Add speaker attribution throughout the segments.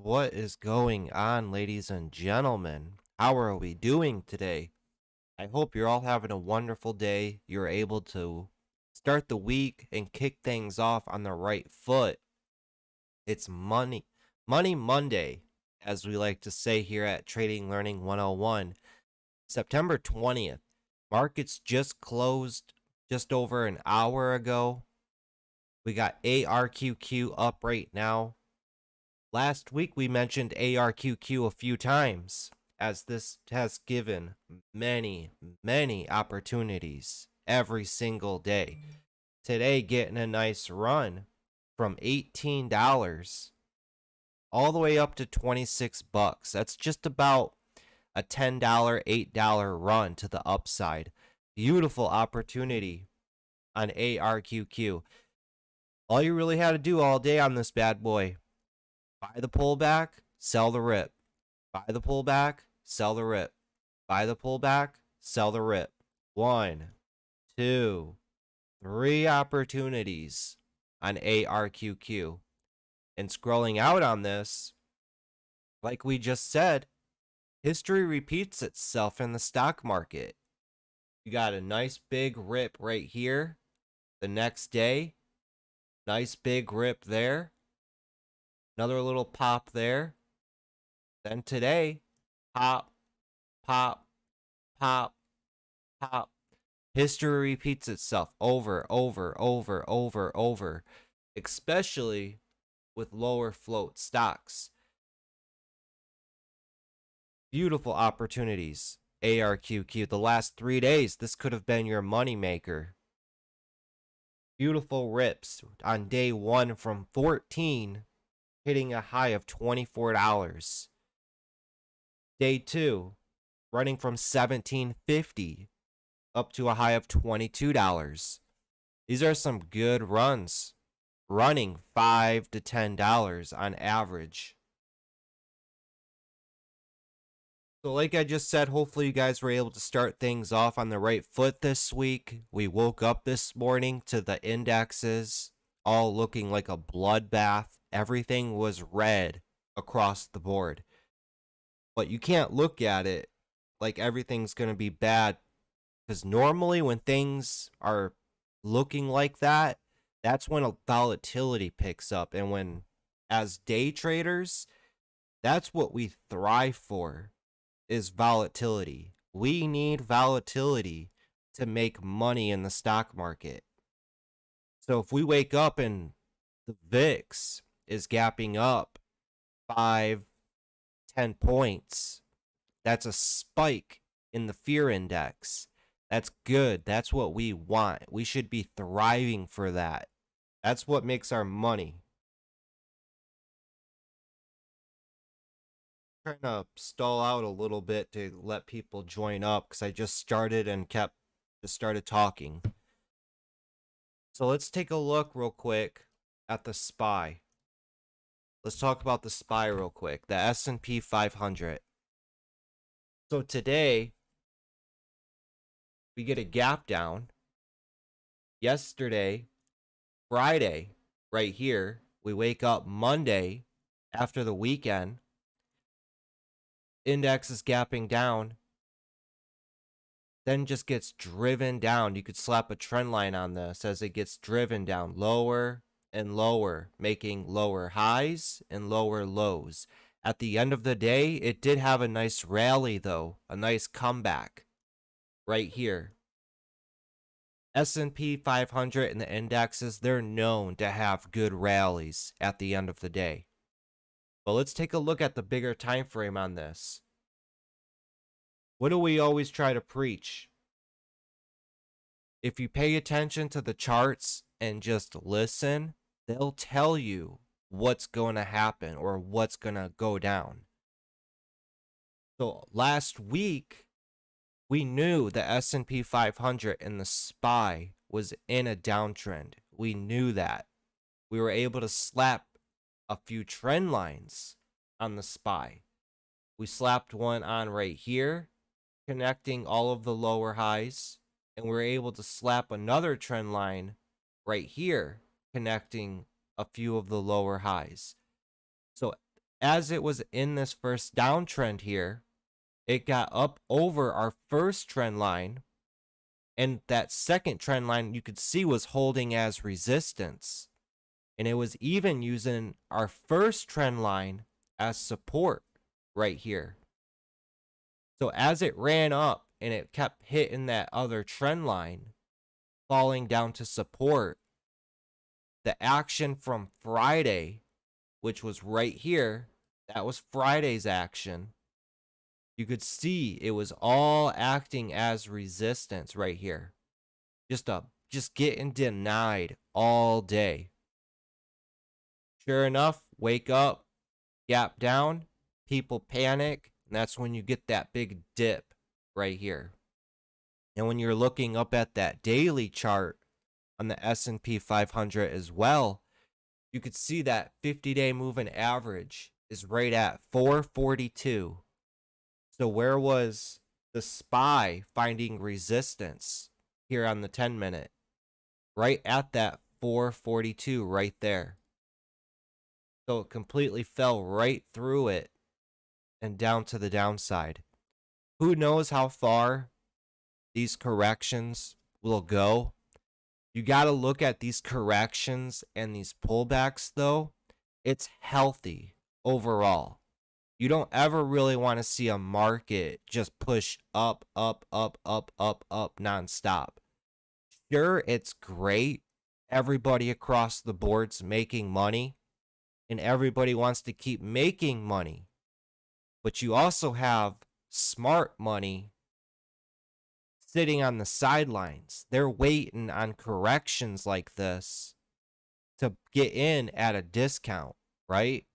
Speaker 1: What is going on, ladies and gentlemen? How are we doing today? I hope you're all having a wonderful day. You're able to start the week and kick things off on the right foot. It's Money Monday, as we like to say here at Trading Learning 101. September 20th. Markets just closed just over an hour ago. We got ARQQ up right now. Last week we mentioned ARQQ a few times, as this has given many opportunities every single day. Today getting a nice run from $18 all the way up to 26 bucks. That's just about a $10, $8 run to the upside. Beautiful opportunity on ARQQ. All you really had to do all day on this bad boy: buy the pullback, sell the rip. Buy the pullback, sell the rip. Buy the pullback, sell the rip. 1, 2, 3 opportunities on ARQQ. And scrolling out on this, like we just said, history repeats itself in the stock market. You got a nice big rip right here. The next day, nice big rip there. Another little pop there. Then today, pop, pop, pop, pop. History repeats itself over, especially with lower float stocks. Beautiful opportunities. ARQQ, the last 3 days, this could have been your moneymaker. Beautiful rips on day 1 from 14, hitting a high of $24. Day 2, running from $17.50 up to a high of $22. These are some good runs, running $5 to $10 on average. So like I just said, hopefully you guys were able to start things off on the right foot this week. We woke up this morning to the indexes all looking like a bloodbath. Everything was red across the board. But you can't look at it like everything's going to be bad, because normally when things are looking like that, that's when a volatility picks up. And when, as day traders, that's what we thrive for, is volatility. We need volatility to make money in the stock market. So if we wake up and the VIX is gapping up 5, 10 points, that's a spike in the fear index. That's good. That's what we want. We should be thriving for that. That's what makes our money. Trying to stall out a little bit to let people join up, because I just started and just started talking. So let's take a look real quick at the SPY. Let's talk about the SPY real quick. The S&P 500. So today, we get a gap down. Yesterday, Friday, right here, we wake up Monday after the weekend. Index is gapping down, then just gets driven down. You could slap a trend line on this as it gets driven down lower and lower, making lower highs and lower lows. At the end of the day, it did have a nice rally though, a nice comeback right here. S&P 500 and the indexes, they're known to have good rallies at the end of the day. But let's take a look at the bigger time frame on this. What do we always try to preach? If you pay attention to the charts and just listen, they'll tell you what's going to happen or what's going to go down. So last week, we knew the S&P 500 and the SPY was in a downtrend. We knew that. We were able to slap a few trend lines on the SPY. We slapped one on right here, connecting all of the lower highs, and we're able to slap another trend line right here, connecting a few of the lower highs. So as it was in this first downtrend here, it got up over our first trend line, and that second trend line you could see was holding as resistance, and it was even using our first trend line as support right here. So as it ran up and it kept hitting that other trend line, falling down to support, the action from Friday, which was right here, that was Friday's action. You could see it was all acting as resistance right here. Just getting denied all day. Sure enough, wake up, gap down, people panic, and that's when you get that big dip right here. And when you're looking up at that daily chart on the S&P 500 as well, you could see that 50-day moving average is right at 442. So where was the SPY finding resistance here on the 10-minute? Right at that 442 right there. So it completely fell right through it and down to the downside. Who knows how far these corrections will go? You got to look at these corrections and these pullbacks, though. It's healthy overall. You don't ever really want to see a market just push up, up, up, up, up, up nonstop. Sure, it's great. Everybody across the board's making money, and everybody wants to keep making money. But you also have smart money sitting on the sidelines. They're waiting on corrections like this to get in at a discount, right?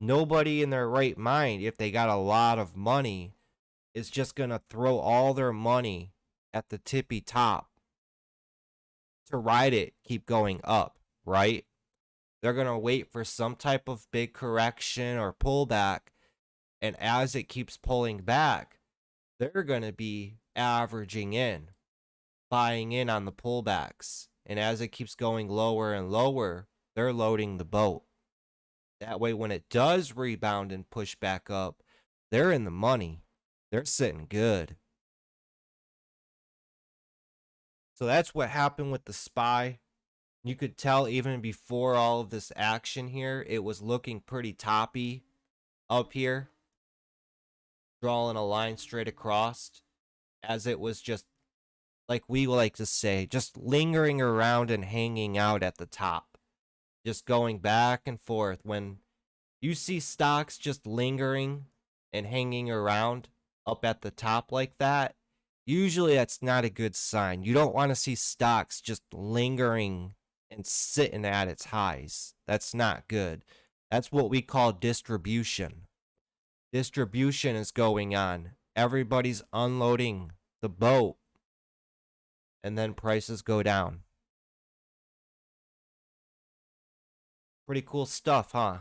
Speaker 1: Nobody in their right mind, if they got a lot of money, is just going to throw all their money at the tippy top to ride it, keep going up, right? They're going to wait for some type of big correction or pullback, and as it keeps pulling back, they're going to be averaging in, buying in on the pullbacks, and as it keeps going lower and lower, they're loading the boat. That way, when it does rebound and push back up, they're in the money. They're sitting good. So that's what happened with the SPY. You could tell even before all of this action here, it was looking pretty toppy up here. Drawing a line straight across, as it was just, like we like to say, just lingering around and hanging out at the top. Just going back and forth. When you see stocks just lingering and hanging around up at the top like that, usually that's not a good sign. You don't want to see stocks just lingering and sitting at its highs. That's not good. That's what we call distribution. Distribution is going on. Everybody's unloading the boat, and then prices go down. Pretty cool stuff, huh?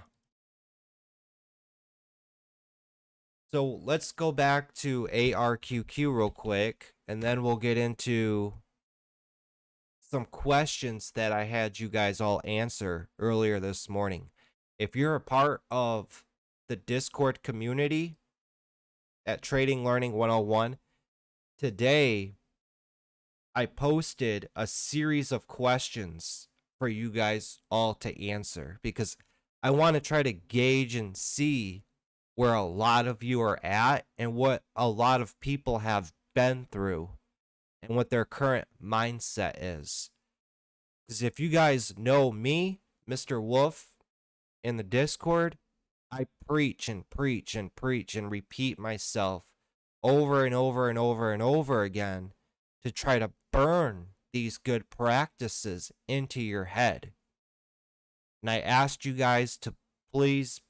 Speaker 1: So let's go back to ARQQ real quick, and then we'll get into some questions that I had you guys all answer earlier this morning. If you're a part of the Discord community at Trading Learning 101, today I posted a series of questions for you guys all to answer, because I want to try to gauge and see where a lot of you are at and what a lot of people have been through and what their current mindset is. Because if you guys know me, Mr. Wolf, in the Discord, I preach and preach and preach and repeat myself over and over and over and over again to try to burn these good practices into your head. And I asked you guys to please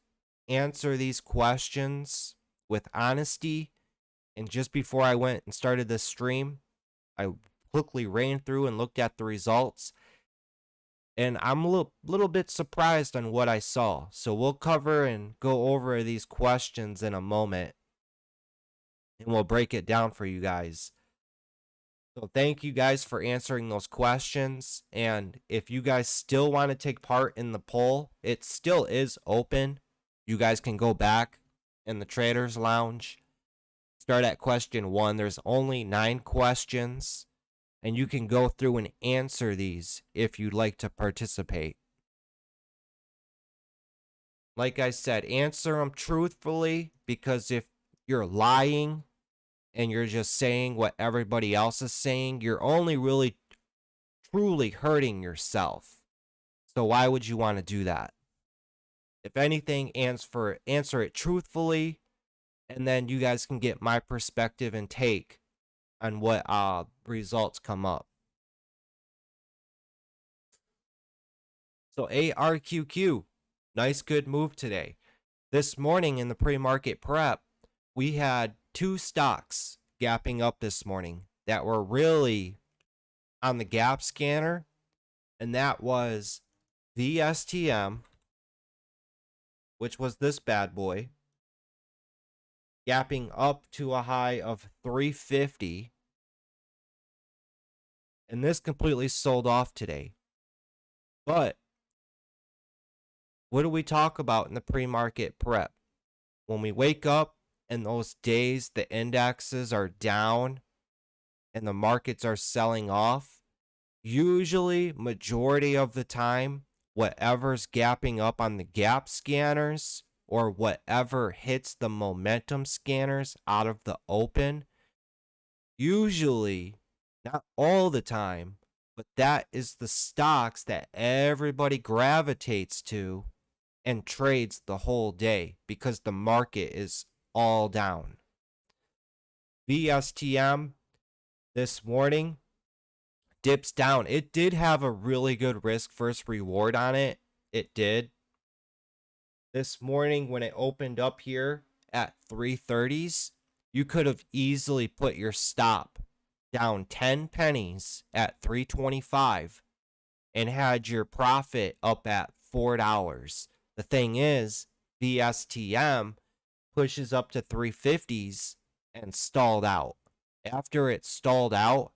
Speaker 1: answer these questions with honesty. And just before I went and started this stream, I quickly ran through and looked at the results. And I'm a little bit surprised on what I saw. So we'll cover and go over these questions in a moment, and we'll break it down for you guys. So thank you guys for answering those questions. And if you guys still want to take part in the poll, it still is open. You guys can go back in the Trader's Lounge. Start at question 1. There's only 9 questions, and you can go through and answer these if you'd like to participate. Like I said, answer them truthfully, because if you're lying and you're just saying what everybody else is saying, you're only really truly hurting yourself. So why would you want to do that? If anything, answer it truthfully, and then you guys can get my perspective and take on what results come up. So ARQQ, nice good move today. This morning in the pre-market prep, we had 2 stocks gapping up this morning that were really on the gap scanner, and that was VSTM, which was this bad boy, gapping up to a high of 350, and this completely sold off today. But what do we talk about in the pre-market prep? When we wake up and those days the indexes are down and the markets are selling off, usually majority of the time, whatever's gapping up on the gap scanners or whatever hits the momentum scanners out of the open, usually, not all the time, but that is the stocks that everybody gravitates to and trades the whole day because the market is all down. VSTM this morning dips down. It did have a really good risk versus reward on it. It did. This morning when it opened up here at 330s, you could have easily put your stop down 10 pennies at 325 and had your profit up at $4. The thing is, VSTM pushes up to 350s and stalled out. After it stalled out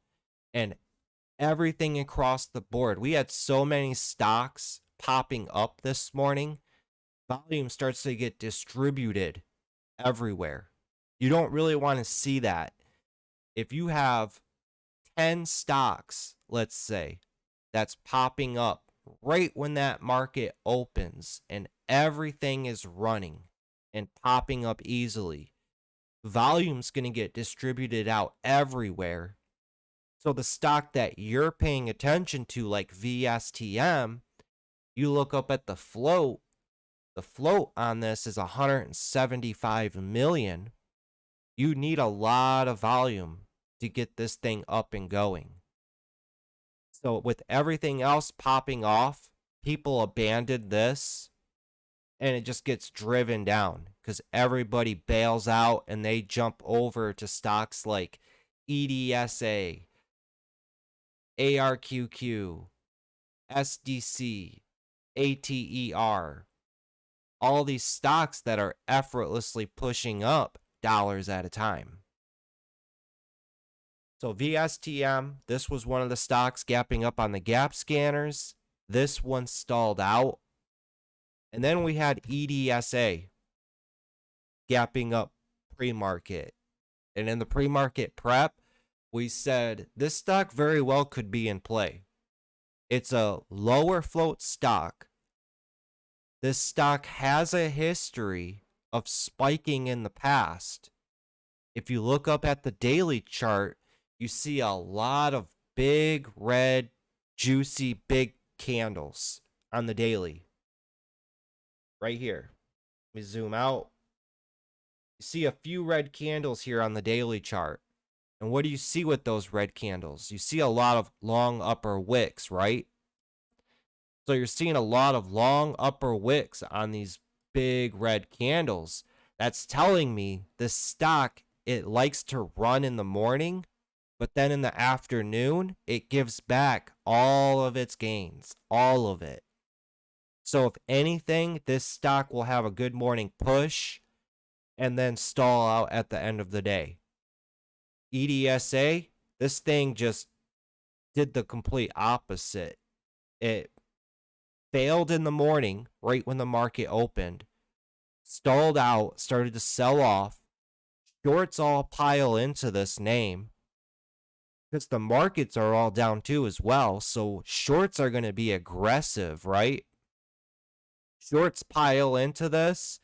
Speaker 1: and everything across the board, we had so many stocks popping up this morning, volume starts to get distributed everywhere. You don't really want to see that. If you have 10 stocks, let's say, that's popping up right when that market opens and everything is running and popping up easily, volume's going to get distributed out everywhere. So the stock that you're paying attention to, like VSTM, you look up at the float on this is 175 million. You need a lot of volume to get this thing up and going. So with everything else popping off, people abandoned this and it just gets driven down because everybody bails out and they jump over to stocks like EDSA, ARQQ, SDC, ATER, all these stocks that are effortlessly pushing up dollars at a time. So VSTM, this was one of the stocks gapping up on the gap scanners. This one stalled out. And then we had EDSA gapping up pre-market. And in the pre-market prep, we said this stock very well could be in play. It's a lower float stock. This stock has a history of spiking in the past. If you look up at the daily chart, you see a lot of big, red, juicy, big candles on the daily. Right here. Let me zoom out. You see a few red candles here on the daily chart. And what do you see with those red candles? You see a lot of long upper wicks, right? So you're seeing a lot of long upper wicks on these big red candles. That's telling me this stock, it likes to run in the morning, but then in the afternoon, it gives back all of its gains, all of it. So if anything, this stock will have a good morning push and then stall out at the end of the day. EDSA, this thing just did the complete opposite. It failed in the morning, right when the market opened, stalled out, started to sell off. Shorts all pile into this name because the markets are all down too as well. So shorts are going to be aggressive, right? Shorts pile into this.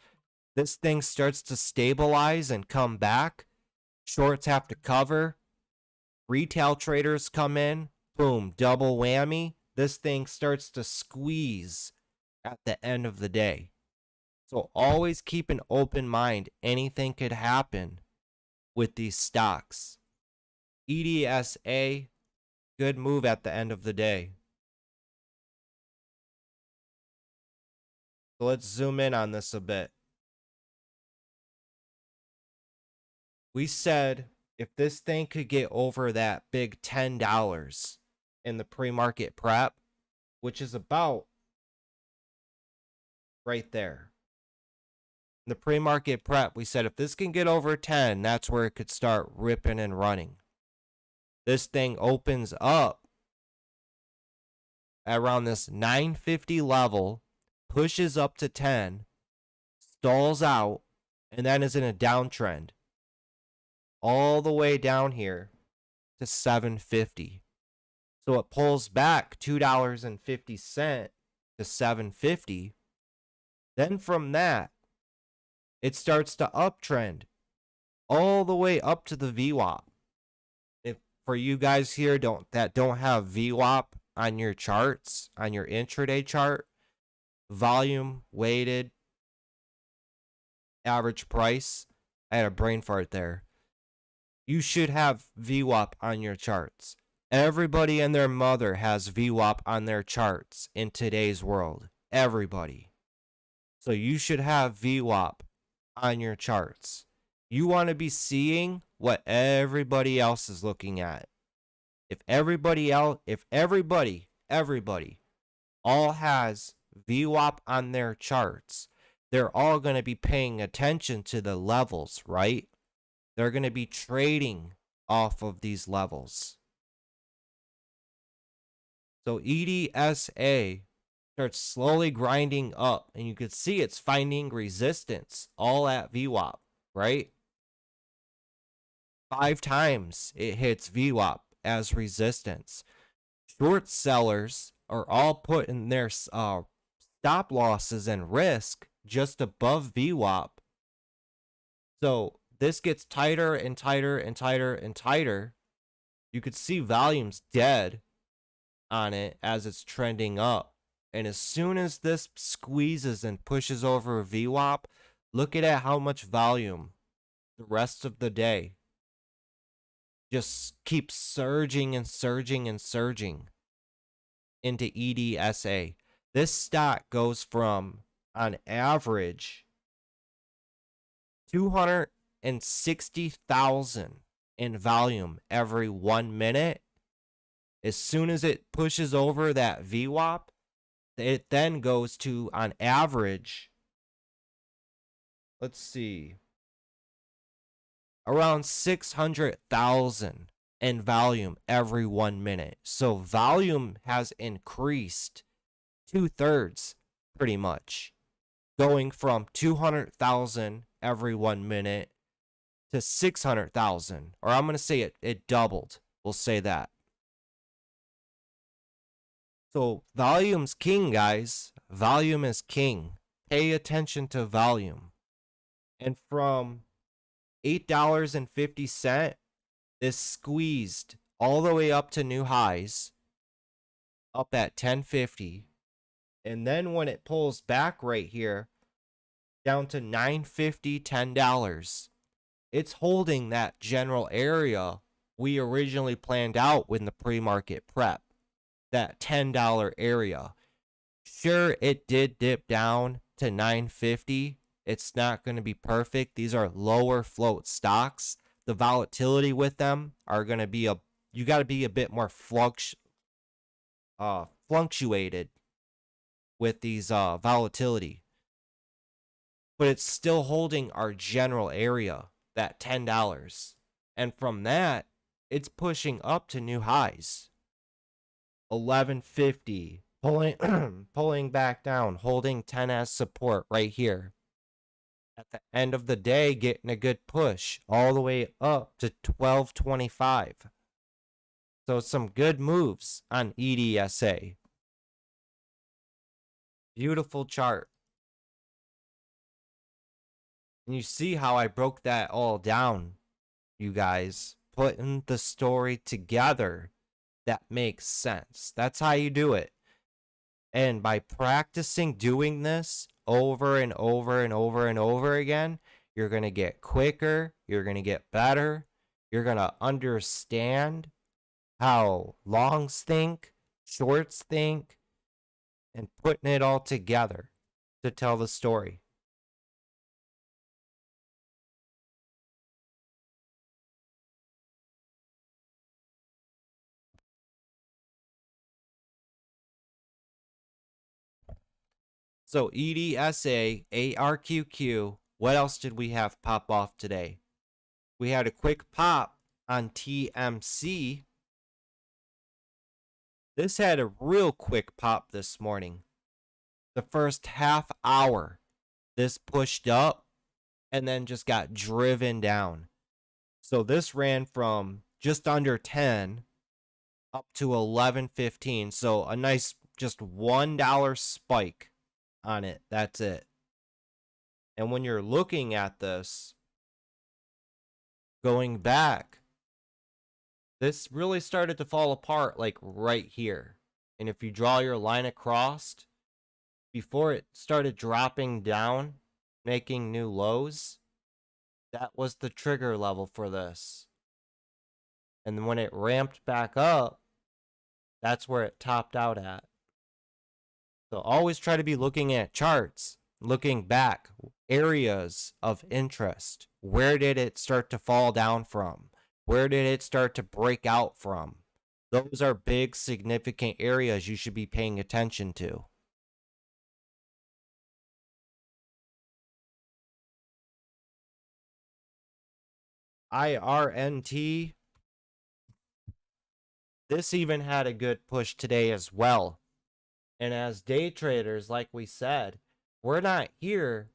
Speaker 1: This thing starts to stabilize and come back. Shorts have to cover. Retail traders come in. Boom, double whammy. This thing starts to squeeze at the end of the day. So always keep an open mind. Anything could happen with these stocks. EDSA, good move at the end of the day. So let's zoom in on this a bit. We said if this thing could get over that big $10 in the pre-market prep, which is about right there. In the pre-market prep, we said if this can get over 10, that's where it could start ripping and running. This thing opens up around this 950 level, pushes up to 10, stalls out, and then is in a downtrend all the way down here to 750. So it pulls back $2.50 to 750. Then from that, it starts to uptrend all the way up to the VWAP. If for you guys here that don't have VWAP on your charts, on your intraday chart, volume weighted average price, I had a brain fart there. You should have VWAP on your charts. Everybody and their mother has VWAP on their charts in today's world. Everybody. So you should have VWAP on your charts. You want to be seeing what everybody else is looking at. If everybody all has VWAP on their charts, they're all going to be paying attention to the levels, right? They're going to be trading off of these levels. So EDSA starts slowly grinding up, and you can see it's finding resistance all at VWAP, right? 5 times it hits VWAP as resistance. Short sellers are all putting their stop losses and risk just above VWAP. So this gets tighter and tighter and tighter and tighter. You could see volumes dead on it as it's trending up. And as soon as this squeezes and pushes over VWAP, look at how much volume the rest of the day just keeps surging and surging and surging into EDSA. This stock goes from, on average, 260,000 in volume every 1 minute. As soon as it pushes over that VWAP, it then goes to, on average, let's see, around 600,000 in volume every 1 minute. So volume has increased 2/3 pretty much, going from 200,000 every 1 minute to 600,000, or I'm going to say it doubled. We'll say that. So volume's king, guys. Volume is king. Pay attention to volume. And from $8.50, this squeezed all the way up to new highs, up at $10.50. And then when it pulls back right here, down to $9.50, $10, it's holding that general area we originally planned out in the pre-market prep, that $10 area. Sure, it did dip down to $9.50. It's not going to be perfect. These are lower float stocks. The volatility with them are going to be you got to be a bit more fluctuated with these volatility. But it's still holding our general area, that $10. And from that, it's pushing up to new highs. $11.50, pulling back down, holding 10 as support right here. At the end of the day, getting a good push all the way up to 1225. So some good moves on EDSA. Beautiful chart. And you see how I broke that all down, you guys. Putting the story together that makes sense. That's how you do it. And by practicing doing this over and over and over and over again, you're going to get quicker, you're going to get better, you're going to understand how longs think, shorts think, and putting it all together to tell the story. So EDSA, ARQQ, what else did we have pop off today? We had a quick pop on TMC. This had a real quick pop this morning. The first half hour, this pushed up and then just got driven down. So this ran from just under 10 up to 11.15. So a nice just $1 spike on it. That's it. And when you're looking at this, going back, this really started to fall apart like right here. And if you draw your line across, before it started dropping down, making new lows, that was the trigger level for this. And then when it ramped back up, that's where it topped out at. So always try to be looking at charts, looking back, areas of interest. Where did it start to fall down from? Where did it start to break out from? Those are big, significant areas you should be paying attention to. IRNT. This even had a good push today as well. And as day traders, like we said, we're not here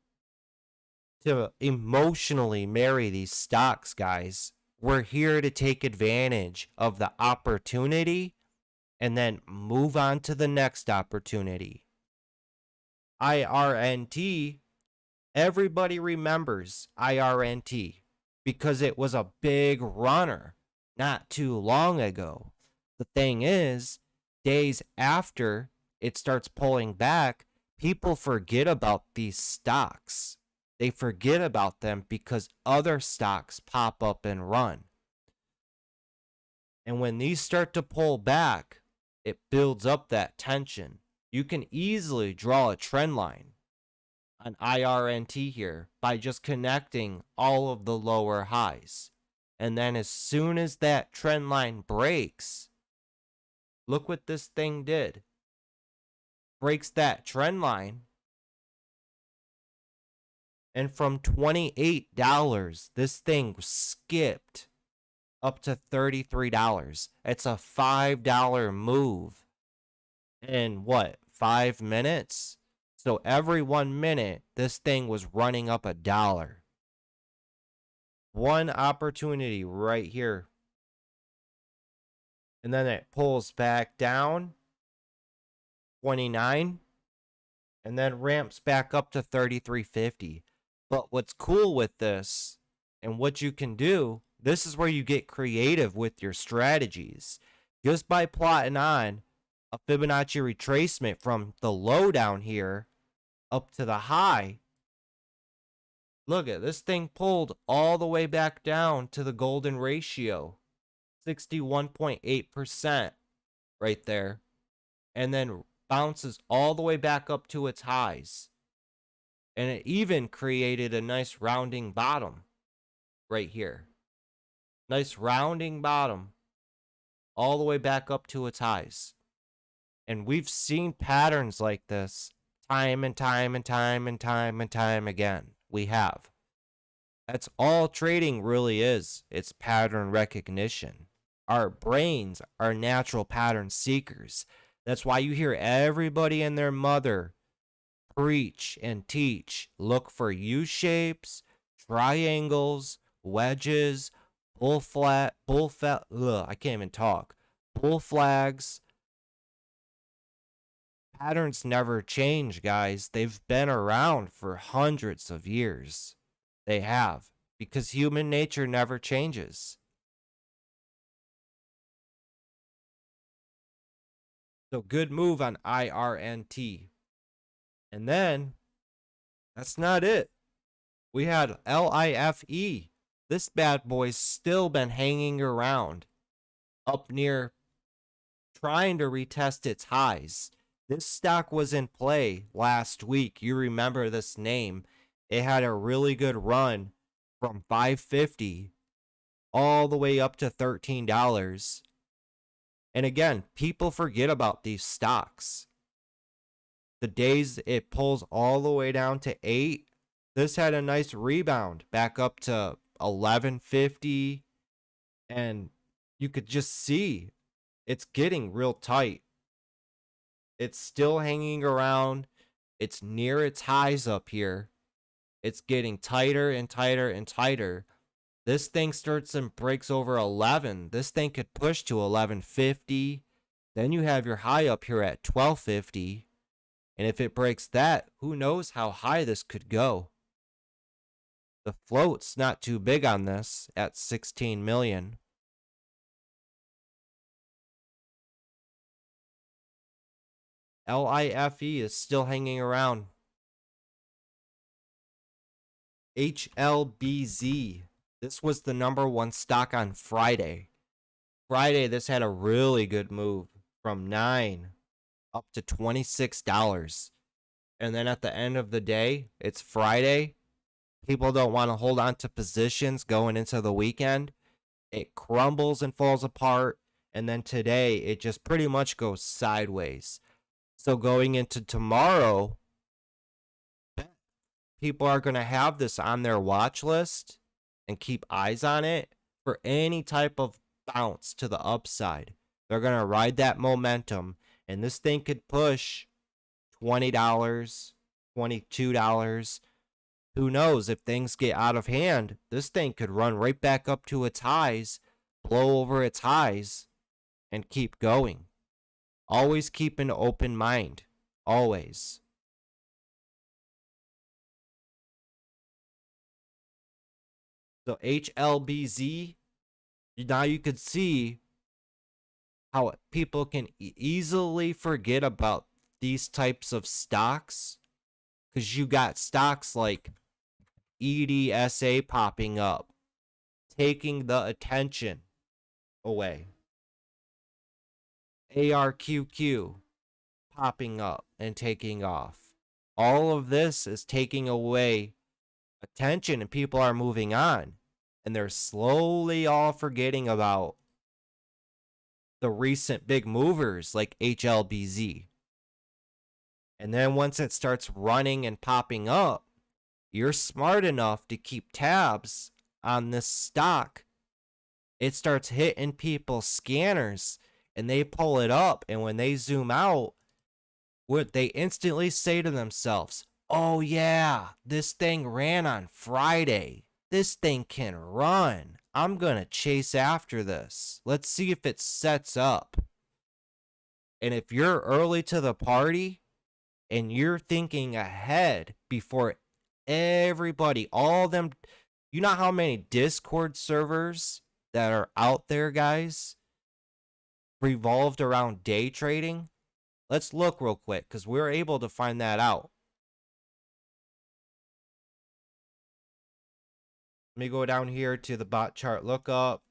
Speaker 1: to emotionally marry these stocks, guys. We're here to take advantage of the opportunity and then move on to the next opportunity. IRNT, everybody remembers IRNT because it was a big runner not too long ago. The thing is, days after it starts pulling back, people forget about these stocks. They forget about them because other stocks pop up and run. And when these start to pull back, it builds up that tension. You can easily draw a trend line on IRNT here by just connecting all of the lower highs. And then as soon as that trend line breaks, look what this thing did. Breaks that trend line. And from $28, this thing skipped up to $33. It's a $5 move in what, 5 minutes? So every 1 minute, this thing was running up $1. One opportunity right here. And then it pulls back down, 29, and then ramps back up to 33.50. But what's cool with this and what you can do, this is where you get creative with your strategies. Just by plotting on a Fibonacci retracement from the low down here up to the high. Look at this thing pulled all the way back down to the golden ratio. 61.8% right there. And then bounces all the way back up to its highs. And it even created a nice rounding bottom right here. Nice rounding bottom all the way back up to its highs. And we've seen patterns like this time and time and time and time and time again. We have. That's all trading really is. It's pattern recognition. Our brains are natural pattern seekers. That's why you hear everybody and their mother preach and teach. Look for U shapes, triangles, wedges, I can't even talk. Bull flags. Patterns never change, guys. They've been around for hundreds of years. They have, because human nature never changes. So good move on IRNT. And then, that's not it. We had LIFE. This bad boy's still been hanging around up near, trying to retest its highs. This stock was in play last week. You remember this name. It had a really good run from $5.50 all the way up to $13. And again, people forget about these stocks. The days it pulls all the way down to 8, this had a nice rebound back up to $11.50, and you could just see it's getting real tight. It's still hanging around. It's near its highs up here. It's getting tighter and tighter and tighter. This thing starts and breaks over 11. This thing could push to 11.50. Then you have your high up here at 12.50. And if it breaks that, who knows how high this could go. The float's not too big on this at 16 million. LIFE is still hanging around. HLBZ. This was the number one stock on Friday. Friday, this had a really good move from $9 up to $26. And then at the end of the day, it's Friday. People don't want to hold on to positions going into the weekend. It crumbles and falls apart. And then today, it just pretty much goes sideways. So going into tomorrow, people are going to have this on their watch list and keep eyes on it for any type of bounce to the upside. They're going to ride that momentum, and this thing could push $20, $22. Who knows, if things get out of hand, this thing could run right back up to its highs, blow over its highs, and keep going. Always keep an open mind. Always. So HLBZ, now you could see how people can easily forget about these types of stocks, because you got stocks like EDSA popping up, taking the attention away. ARQQ popping up and taking off. All of this is taking away attention, and people are moving on, and they're slowly all forgetting about the recent big movers like HLBZ. And then once it starts running and popping up, you're smart enough to keep tabs on this stock. It starts hitting people's scanners, and they pull it up, and when they zoom out, they instantly say to themselves, oh yeah, this thing ran on Friday. This thing can run. I'm going to chase after this. Let's see if it sets up. And if you're early to the party and you're thinking ahead before everybody, all them, you know how many Discord servers that are out there, guys, revolved around day trading? Let's look real quick, because we're able to find that out. Let me go down here to the bot chart lookup.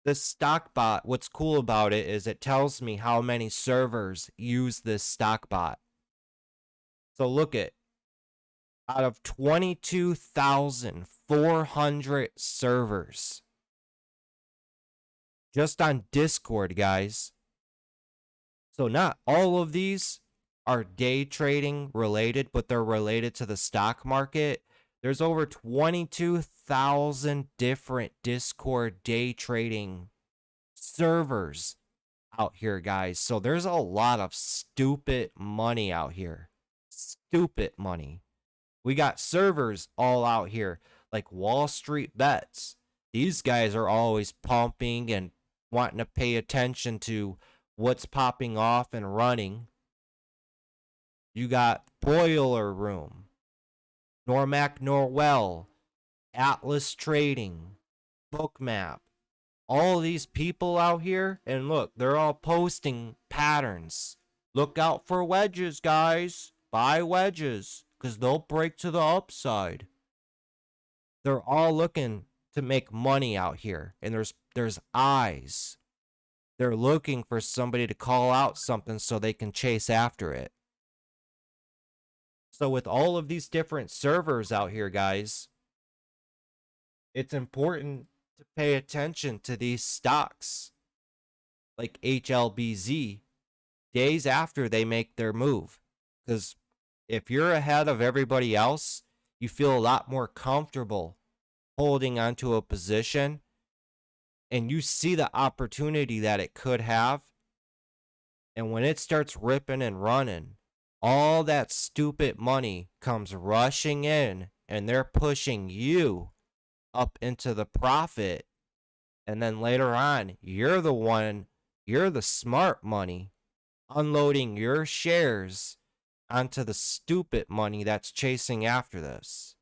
Speaker 1: This stock bot, what's cool about it is it tells me how many servers use this stock bot. So look at, out of 22,400 servers, just on Discord, guys. So not all of these are day trading related, but they're related to the stock market. There's over 22,000 different Discord day trading servers out here, guys. So there's a lot of stupid money out here. Stupid money. We got servers all out here, like Wall Street Bets. These guys are always pumping and wanting to pay attention to what's popping off and running. You got Boiler Room, Normac Norwell, Atlas Trading, Bookmap. All these people out here, and look, they're all posting patterns. Look out for wedges, guys. Buy wedges, because they'll break to the upside. They're all looking to make money out here, and there's eyes. They're looking for somebody to call out something so they can chase after it. So with all of these different servers out here, guys, it's important to pay attention to these stocks like HLBZ days after they make their move. Because if you're ahead of everybody else, you feel a lot more comfortable holding onto a position, and you see the opportunity that it could have. And when it starts ripping and running, all that stupid money comes rushing in, and they're pushing you up into the profit. And then later on, you're the smart money, unloading your shares onto the stupid money that's chasing after this.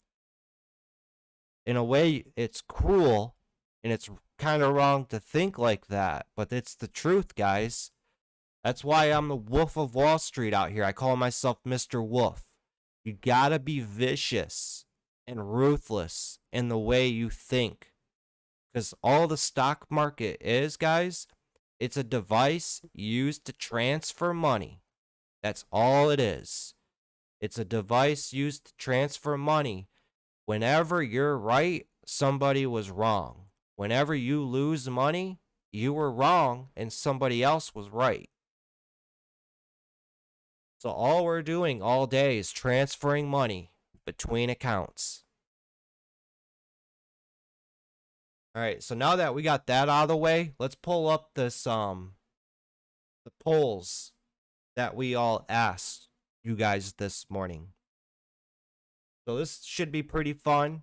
Speaker 1: In a way, it's cruel, and it's kind of wrong to think like that, but it's the truth, guys. That's why I'm the Wolf of Wall Street out here. I call myself Mr. Wolf. You gotta be vicious and ruthless in the way you think. Because all the stock market is, guys, it's a device used to transfer money. That's all it is. It's a device used to transfer money. Whenever you're right, somebody was wrong. Whenever you lose money, you were wrong and somebody else was right. So all we're doing all day is transferring money between accounts. All right, so now that we got that out of the way, let's pull up this the polls that we all asked you guys this morning. So this should be pretty fun.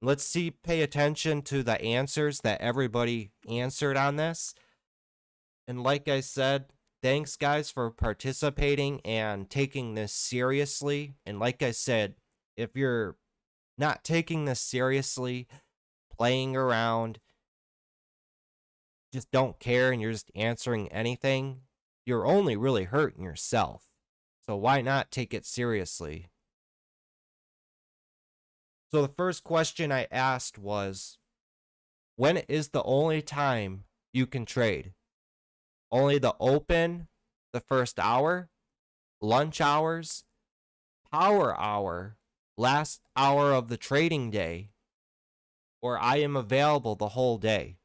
Speaker 1: Let's pay attention to the answers that everybody answered on this. And like I said, thanks guys for participating and taking this seriously. And like I said, if you're not taking this seriously, playing around, just don't care, and you're just answering anything, you're only really hurting yourself. So why not take it seriously? So the first question I asked was, when is the only time you can trade? Only the open, the first hour, lunch hours, power hour, last hour of the trading day, or I am available the whole day?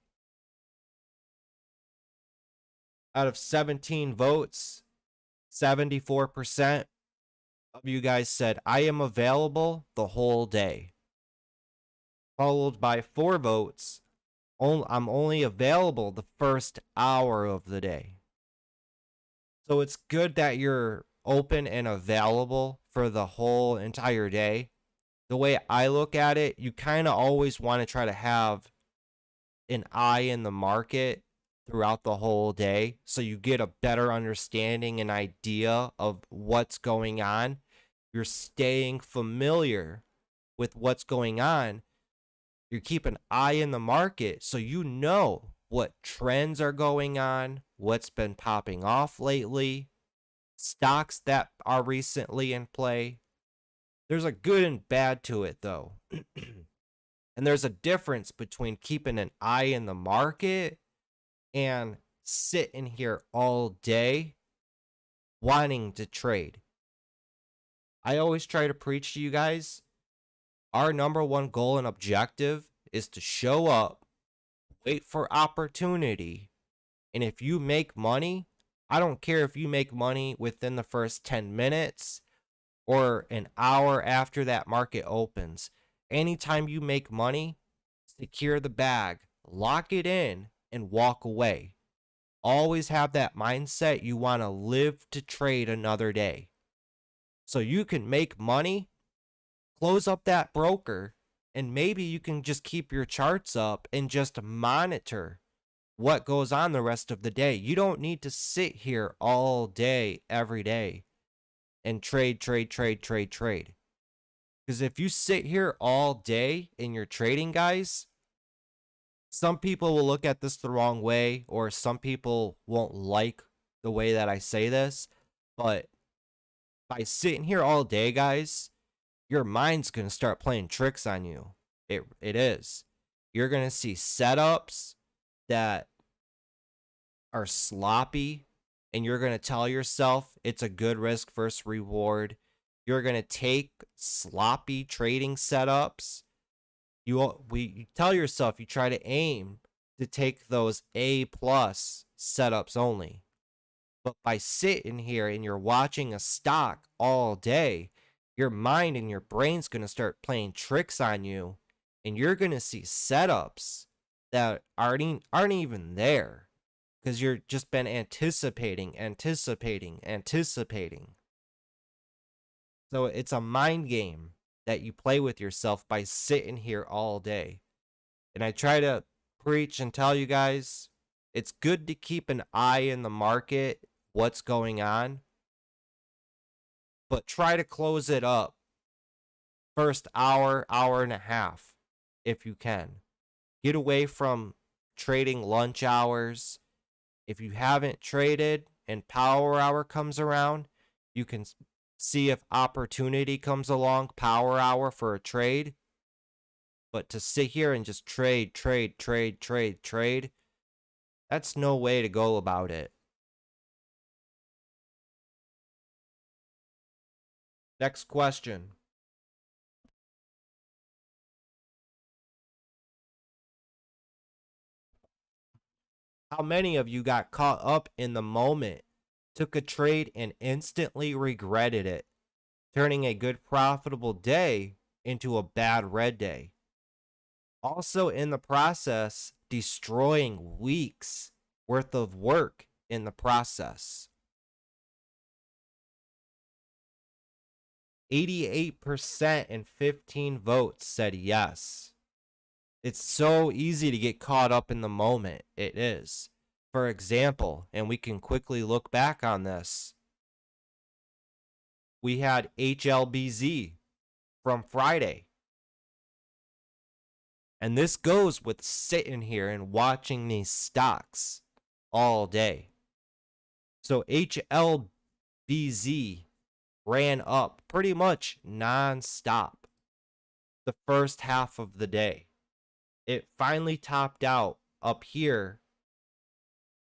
Speaker 1: Out of 17 votes, 74% of you guys said I am available the whole day. Followed by 4 votes, I'm only available the first hour of the day. So it's good that you're open and available for the whole entire day. The way I look at it, you kind of always want to try to have an eye in the market throughout the whole day, so you get a better understanding and idea of what's going on. You're staying familiar with what's going on. You keep an eye in the market so you know what trends are going on, what's been popping off lately, stocks that are recently in play. There's a good and bad to it, though. And there's a difference between keeping an eye in the market and sitting here all day wanting to trade. I always try to preach to you guys, our number one goal and objective is to show up, wait for opportunity, and if you make money, I don't care if you make money within the first 10 minutes or an hour after that market opens. Anytime you make money, secure the bag, lock it in, and walk away. Always have that mindset you want to live to trade another day. So you can make money, close up that broker, and maybe you can just keep your charts up and just monitor what goes on the rest of the day. You don't need to sit here all day, every day, and trade. Because if you sit here all day in your trading, guys, some people will look at this the wrong way, or some people won't like the way that I say this. But by sitting here all day, guys, your mind's going to start playing tricks on you. It is. You're going to see setups that are sloppy, and you're going to tell yourself it's a good risk versus reward. You're going to take sloppy trading setups. You tell yourself you try to aim to take those A+ setups only. But by sitting here and you're watching a stock all day, your mind and your brain's going to start playing tricks on you, and you're going to see setups that aren't even there, because you're just been anticipating. So it's a mind game that you play with yourself by sitting here all day. And I try to preach and tell you guys, it's good to keep an eye in the market, what's going on, but try to close it up first hour and a half if you can. Get away from trading lunch hours. If you haven't traded and power hour comes around, you can see if opportunity comes along, power hour for a trade. But to sit here and just trade, that's no way to go about it. Next question. How many of you got caught up in the moment, took a trade, and instantly regretted it, turning a good profitable day into a bad red day? Also in the process, destroying weeks worth of work in the process. 88% and 15 votes said yes. It's so easy to get caught up in the moment. It is. For example, and we can quickly look back on this, we had HLBZ from Friday. And this goes with sitting here and watching these stocks all day. So HLBZ ran up pretty much non-stop the first half of the day. It finally topped out up here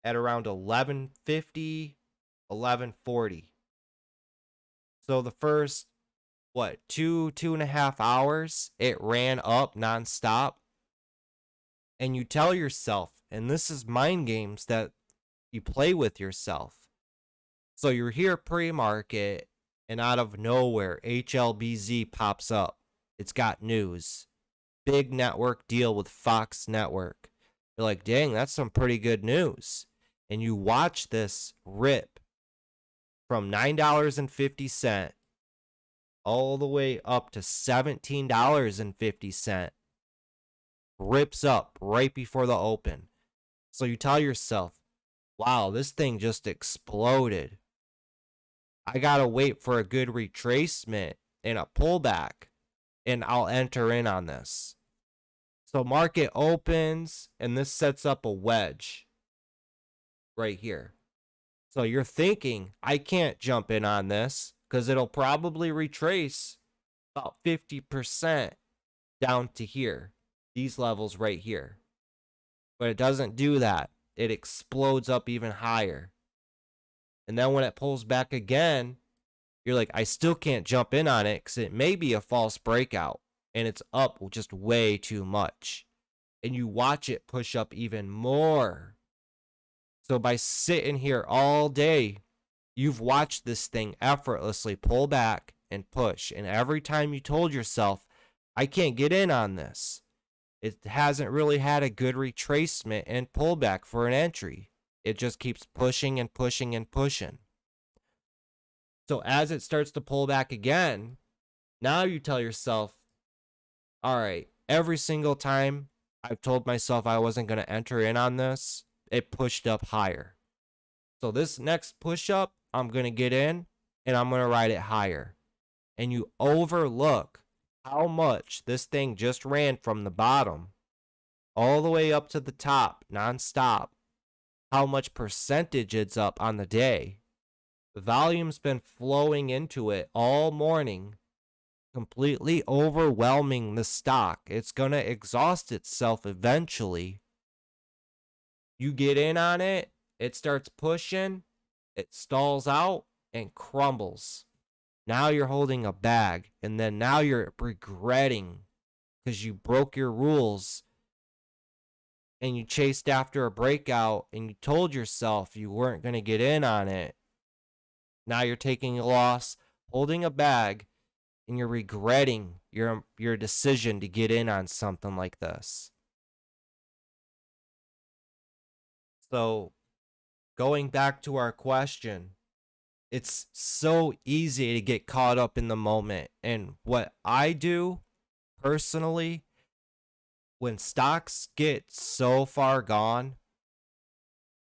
Speaker 1: at around 11:50, 11:40. So the first, two and a half hours, it ran up nonstop. And you tell yourself, and this is mind games that you play with yourself. So you're here pre-market, and out of nowhere, HLBZ pops up. It's got news. Big network deal with Fox Network. You're like, dang, that's some pretty good news. And you watch this rip from $9.50 all the way up to $17.50. Rips up right before the open. So you tell yourself, wow, this thing just exploded. I gotta wait for a good retracement and a pullback, and I'll enter in on this. So market opens, and this sets up a wedge right here. So you're thinking, I can't jump in on this because it'll probably retrace about 50% down to here, these levels right here. But it doesn't do that. It explodes up even higher. And then when it pulls back again, you're like, I still can't jump in on it because it may be a false breakout and it's up just way too much. And you watch it push up even more. So by sitting here all day, you've watched this thing effortlessly pull back and push. And every time you told yourself, I can't get in on this, it hasn't really had a good retracement and pullback for an entry. It just keeps pushing and pushing and pushing. So as it starts to pull back again, now you tell yourself, all right, every single time I've told myself I wasn't going to enter in on this, it pushed up higher. So this next push up, I'm going to get in and I'm going to ride it higher. And you overlook how much this thing just ran from the bottom all the way up to the top nonstop, how much percentage it's up on the day. The volume's been flowing into it all morning, completely overwhelming the stock. It's going to exhaust itself eventually. You get in on it, it starts pushing, it stalls out and crumbles. Now you're holding a bag, and then now you're regretting because you broke your rules and you chased after a breakout and you told yourself you weren't going to get in on it. Now you're taking a loss, holding a bag, and you're regretting your decision to get in on something like this. So, going back to our question, it's so easy to get caught up in the moment. And what I do personally, when stocks get so far gone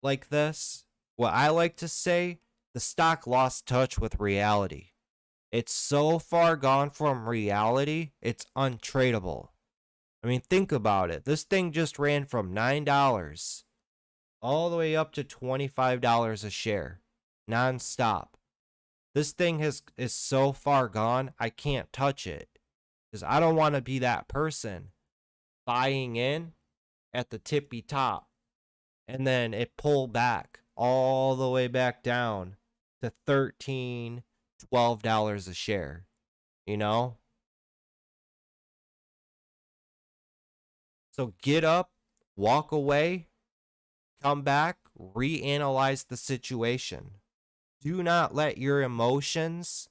Speaker 1: like this, what I like to say, the stock lost touch with reality. It's so far gone from reality, it's untradeable. I mean, think about it. This thing just ran from $9 all the way up to $25 a share, nonstop. This thing is so far gone, I can't touch it. Because I don't want to be that person buying in at the tippy top and then it pulled back all the way back down to $13, $12 a share, you know? So get up, walk away, come back, reanalyze the situation. Do not let your emotions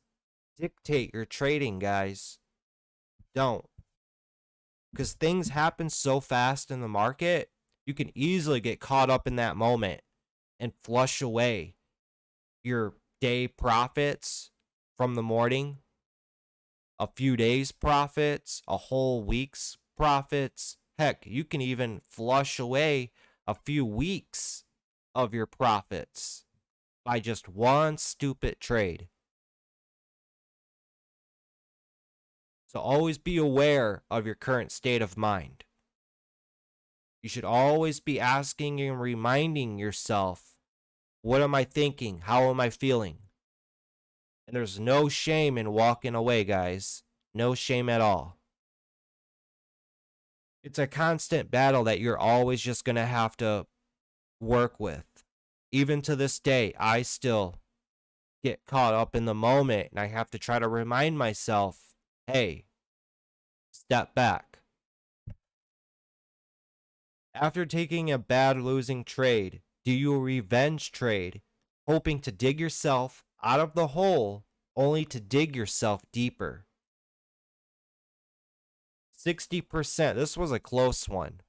Speaker 1: dictate your trading, guys. Don't. Because things happen so fast in the market, you can easily get caught up in that moment and flush away your day profits from the morning, a few days profits, a whole week's profits. Heck, you can even flush away a few weeks of your profits by just one stupid trade. So always be aware of your current state of mind. You should always be asking and reminding yourself, what am I thinking? How am I feeling? And there's no shame in walking away, guys. No shame at all. It's a constant battle that you're always just going to have to work with. Even to this day, I still get caught up in the moment and I have to try to remind myself, hey, step back. After taking a bad losing trade, do you a revenge trade, hoping to dig yourself out of the hole only to dig yourself deeper? 60%, this was a close one.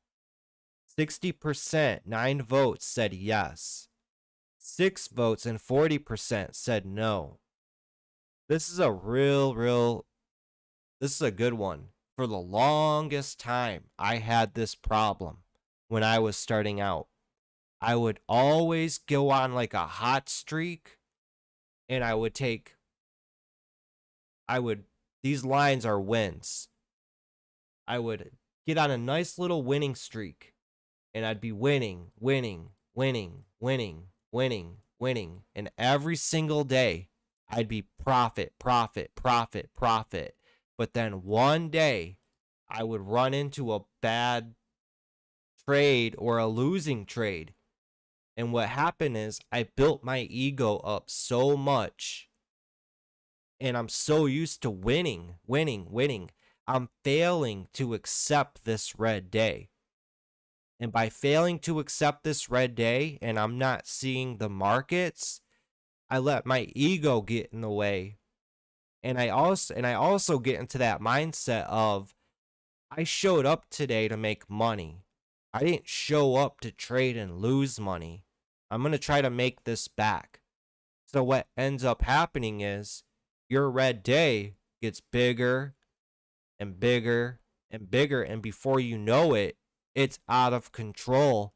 Speaker 1: 60%, 9 votes said yes. 6 votes and 40% said no. This is a this is a good one. For the longest time, I had this problem when I was starting out. I would always go on like a hot streak and these lines are wins. I would get on a nice little winning streak and I'd be winning. And every single day I'd be profit. But then one day I would run into a bad trade or a losing trade. And what happened is I built my ego up so much and I'm so used to winning. I'm failing to accept this red day. And by failing to accept this red day and I'm not seeing the markets, I let my ego get in the way. And I also get into that mindset of I showed up today to make money. I didn't show up to trade and lose money. I'm going to try to make this back. So what ends up happening is your red day gets bigger and bigger and bigger. And before you know it, it's out of control.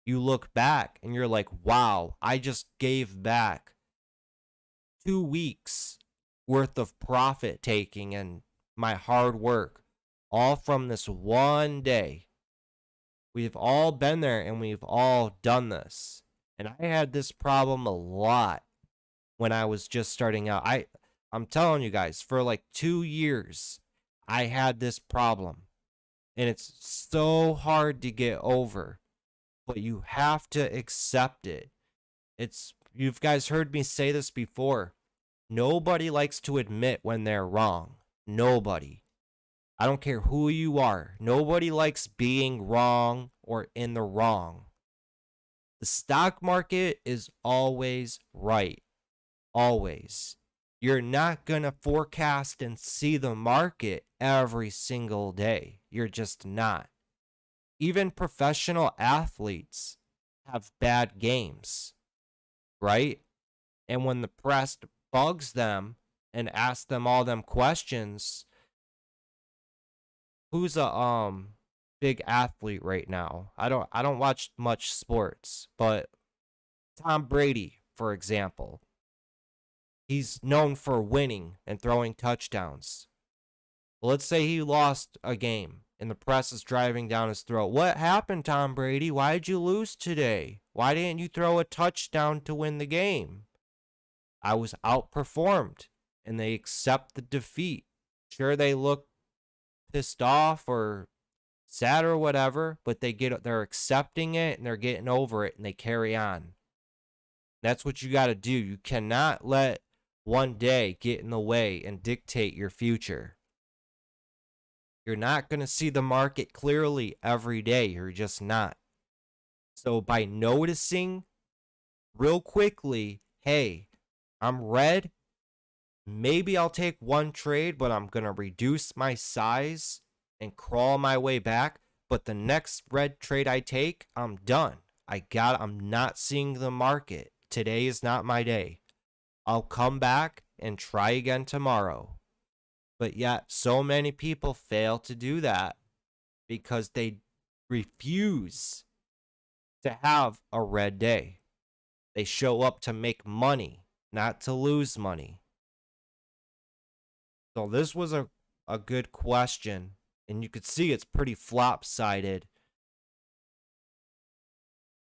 Speaker 1: You look back and you're like, wow, I just gave back 2 weeks worth of profit taking and my hard work, all from this one day. We've all been there and we've all done this. And I had this problem a lot when I was just starting out. I'm telling you guys, for like 2 years, I had this problem. And it's so hard to get over, but you have to accept it. You've guys heard me say this before. Nobody likes to admit when they're wrong. Nobody. I don't care who you are. Nobody likes being wrong or in the wrong. The stock market is always right. Always. You're not going to forecast and see the market every single day. You're just not. Even professional athletes have bad games, right? And when the press bugs them and asks them all them questions, who's a big athlete right now? I don't watch much sports, but Tom Brady, for example, he's known for winning and throwing touchdowns. Well, let's say he lost a game and the press is driving down his throat. What happened, Tom Brady? Why did you lose today? Why didn't you throw a touchdown to win the game? I was outperformed, and they accept the defeat. Sure, they look pissed off or sad or whatever, but they're accepting it and they're getting over it and they carry on. That's what you got to do. You cannot let one day get in the way and dictate your future. You're not going to see the market clearly every day. You're just not. So by noticing real quickly, hey, I'm red, maybe I'll take one trade, but I'm going to reduce my size and crawl my way back. But the next red trade I take, I'm done. I'm not seeing the market. Today is not my day. I'll come back and try again tomorrow. But yet, so many people fail to do that because they refuse to have a red day. They show up to make money, not to lose money. So this was a good question, and you could see it's pretty flop-sided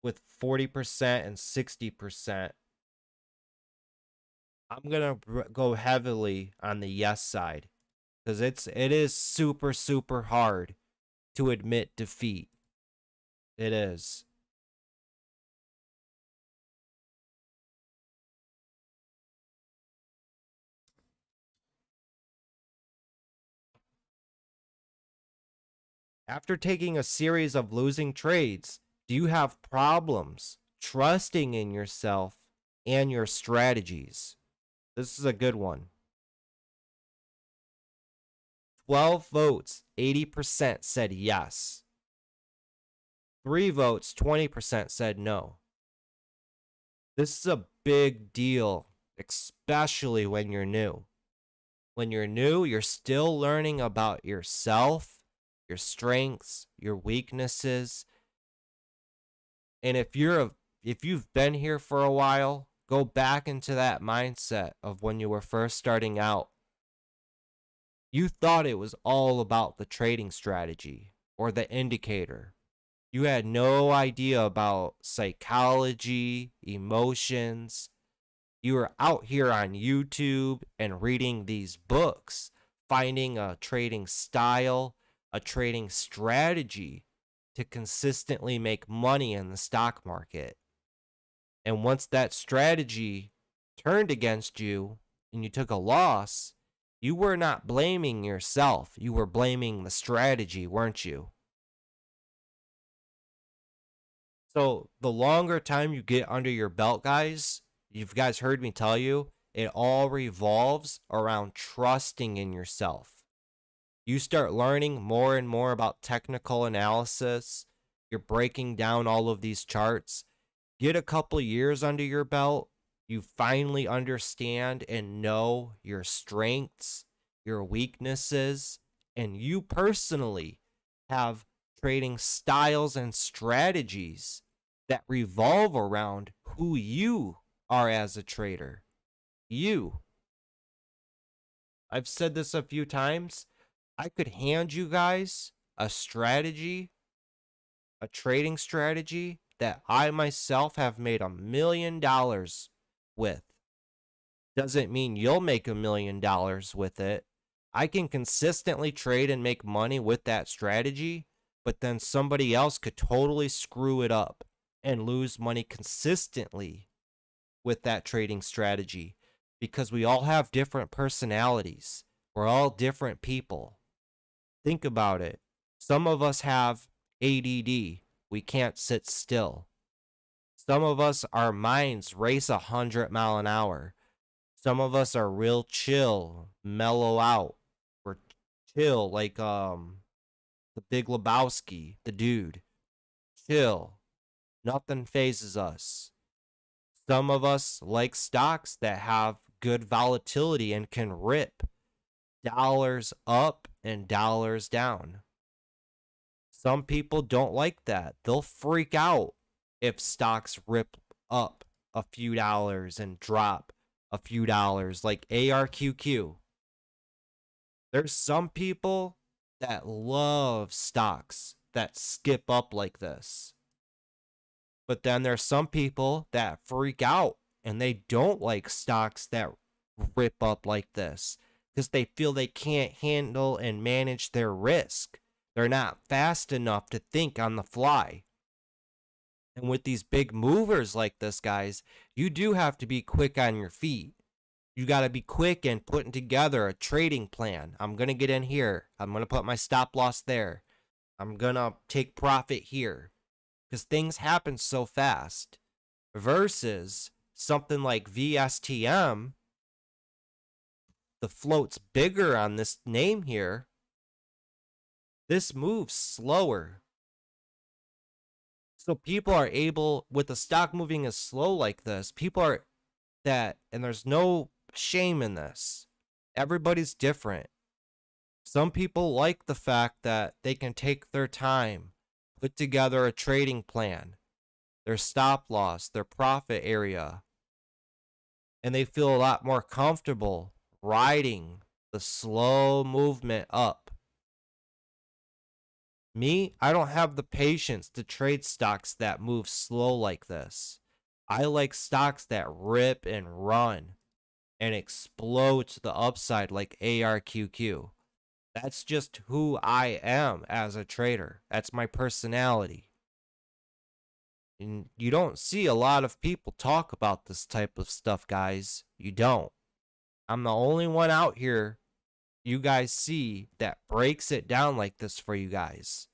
Speaker 1: with 40% and 60%. I'm going to go heavily on the yes side because it is super, super hard to admit defeat. It is. After taking a series of losing trades, do you have problems trusting in yourself and your strategies? This is a good one. 12 votes, 80% said yes. 3 votes, 20% said no. This is a big deal, especially when you're new. When you're new, you're still learning about yourself, your strengths, your weaknesses. And if you've been here for a while, go back into that mindset of when you were first starting out. You thought it was all about the trading strategy or the indicator. You had no idea about psychology, emotions. You were out here on YouTube and reading these books, finding a trading style, a trading strategy to consistently make money in the stock market. And once that strategy turned against you and you took a loss, you were not blaming yourself. You were blaming the strategy, weren't you? So the longer time you get under your belt, guys, you've guys heard me tell you, it all revolves around trusting in yourself. You start learning more and more about technical analysis. You're breaking down all of these charts. Get a couple years under your belt. You finally understand and know your strengths, your weaknesses, and you personally have trading styles and strategies that revolve around who you are as a trader. You. I've said this a few times. I could hand you guys a strategy, a trading strategy that I myself have made $1 million with. Doesn't mean you'll make $1 million with it. I can consistently trade and make money with that strategy, but then somebody else could totally screw it up and lose money consistently with that trading strategy, because we all have different personalities. We're all different people. Think about it. Some of us have ADD. We can't sit still. Some of us, our minds race 100 miles an hour. Some of us are real chill, mellow out. We're chill like the Big Lebowski, the dude. Chill. Nothing phases us. Some of us like stocks that have good volatility and can rip dollars up and dollars down. Some people don't like that. They'll freak out if stocks rip up a few dollars and drop a few dollars, like ARQQ. There's some people that love stocks that skip up like this. But then there's some people that freak out and they don't like stocks that rip up like this because they feel they can't handle and manage their risk. They're not fast enough to think on the fly. And with these big movers like this, guys, you do have to be quick on your feet. You got to be quick and putting together a trading plan. I'm going to get in here. I'm going to put my stop loss there. I'm going to take profit here. Because things happen so fast. Versus something like VSTM, the float's bigger on this name here. This moves slower. So people are able, with the stock moving as slow like this, people are that, and there's no shame in this. Everybody's different. Some people like the fact that they can take their time, put together a trading plan, their stop loss, their profit area, and they feel a lot more comfortable riding the slow movement up. Me, I don't have the patience to trade stocks that move slow like this. I like stocks that rip and run and explode to the upside like ARQQ. That's just who I am as a trader. That's my personality. And you don't see a lot of people talk about this type of stuff, guys. You don't. I'm the only one out here you guys see that breaks it down like this for you guys.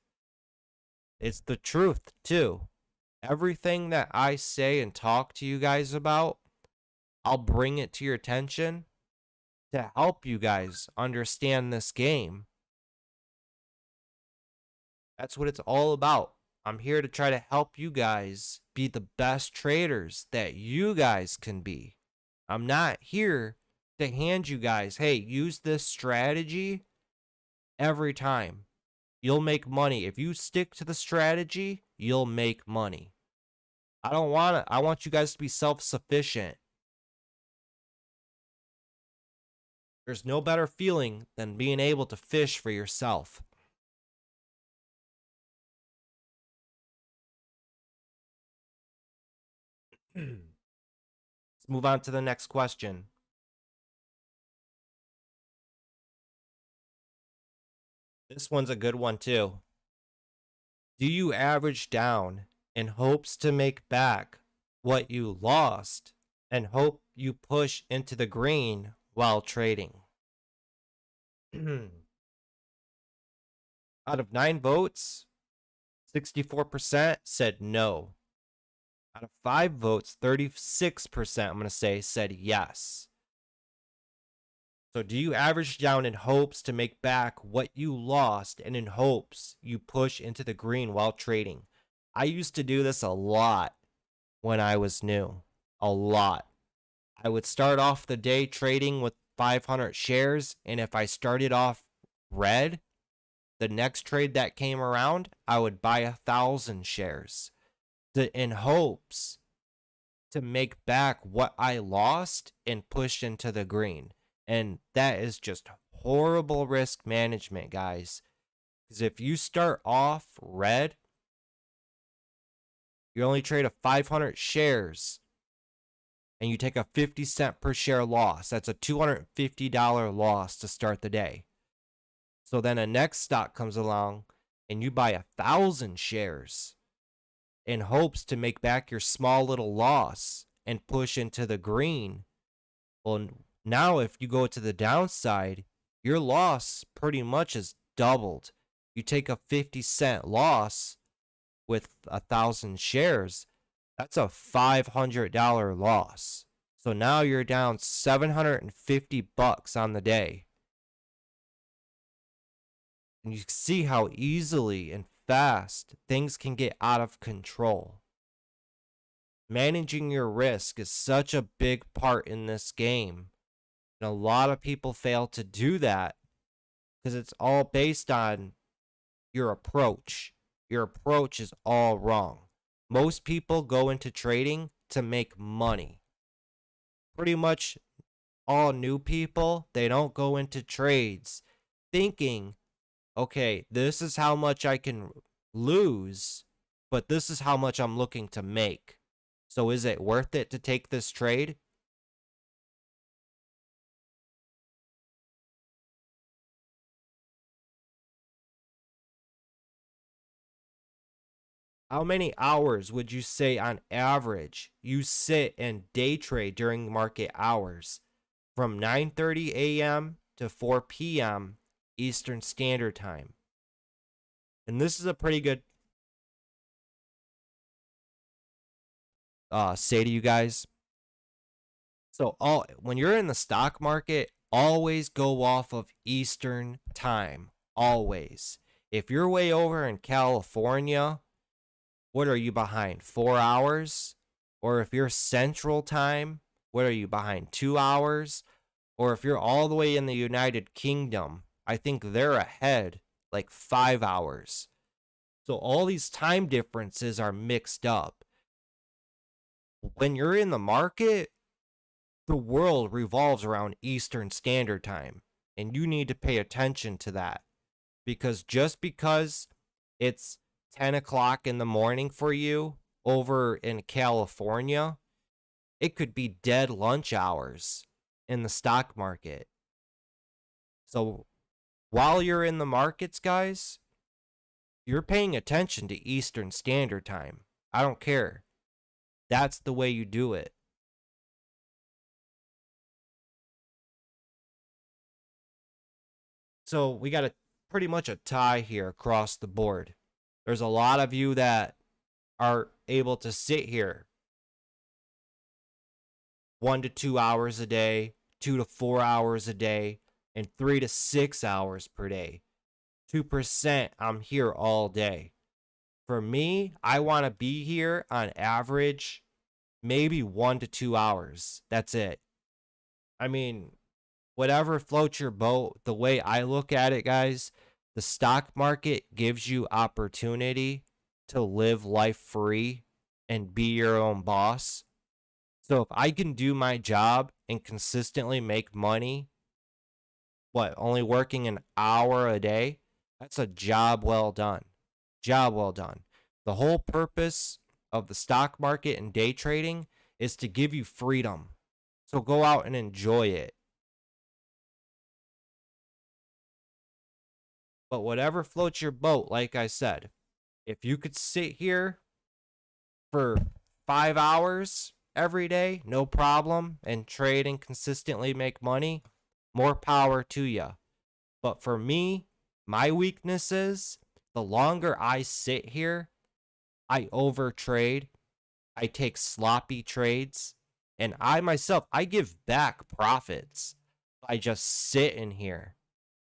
Speaker 1: It's the truth, too. Everything that I say and talk to you guys about, I'll bring it to your attention to help you guys understand this game. That's what it's all about. I'm here to try to help you guys be the best traders that you guys can be. I'm not here to hand you guys, hey, use this strategy every time. You'll make money. If you stick to the strategy, you'll make money. I don't want it. I want you guys to be self-sufficient. There's no better feeling than being able to fish for yourself. Let's move on to the next question. This one's a good one too. Do you average down in hopes to make back what you lost and hope you push into the green while trading? Out of 9 votes, 64% said no. Out of 5 votes, 36%, I'm going to say, said yes. So do you average down in hopes to make back what you lost and in hopes you push into the green while trading? I used to do this a lot when I was new. A lot. I would start off the day trading with 500 shares, and if I started off red, the next trade that came around, I would buy 1,000 shares in hopes to make back what I lost and push into the green. And that is just horrible risk management, guys. Because if you start off red, you only trade 500 shares and you take a 50-cent per share loss. That's a $250 loss to start the day. So then a next stock comes along and you buy 1,000 shares in hopes to make back your small little loss and push into the green. Well, now if you go to the downside, your loss pretty much is doubled. You take a 50-cent loss with 1,000 shares. That's a $500 loss. So now you're down $750 on the day. And you see how easily and fast things can get out of control. Managing your risk is such a big part in this game. And a lot of people fail to do that because it's all based on your approach. Your approach is all wrong. Most people go into trading to make money. Pretty much all new people, they don't go into trades thinking, okay, this is how much I can lose, but this is how much I'm looking to make. So is it worth it to take this trade? How many hours would you say on average you sit and day trade during market hours from 9:30 a.m. to 4 p.m. Eastern Standard Time? And this is a pretty good say to you guys. So when you're in the stock market, always go off of Eastern Time. Always. If you're way over in California, what are you behind? 4 hours? Or if you're Central Time, what are you behind? 2 hours? Or if you're all the way in the United Kingdom, I think they're ahead like 5 hours. So all these time differences are mixed up. When you're in the market, the world revolves around Eastern Standard Time, and you need to pay attention to that. Because just because it's 10 o'clock in the morning for you over in California, it could be dead lunch hours in the stock market. So while you're in the markets, guys, you're paying attention to Eastern Standard Time. I don't care. That's the way you do it. So we got pretty much a tie here across the board. There's a lot of you that are able to sit here 1 to 2 hours a day, 2 to 4 hours a day, and 3 to 6 hours per day. 2%, I'm here all day. For me, I want to be here on average maybe 1 to 2 hours. That's it. I mean, whatever floats your boat. The way I look at it, guys, the stock market gives you opportunity to live life free and be your own boss. So if I can do my job and consistently make money, only working an hour a day, that's a job well done. Job well done. The whole purpose of the stock market and day trading is to give you freedom. So go out and enjoy it. But whatever floats your boat, like I said, if you could sit here for 5 hours every day, no problem, and trade and consistently make money, more power to you. But for me, my weakness is the longer I sit here, I overtrade, I take sloppy trades, and I myself, I give back profits by just sitting here.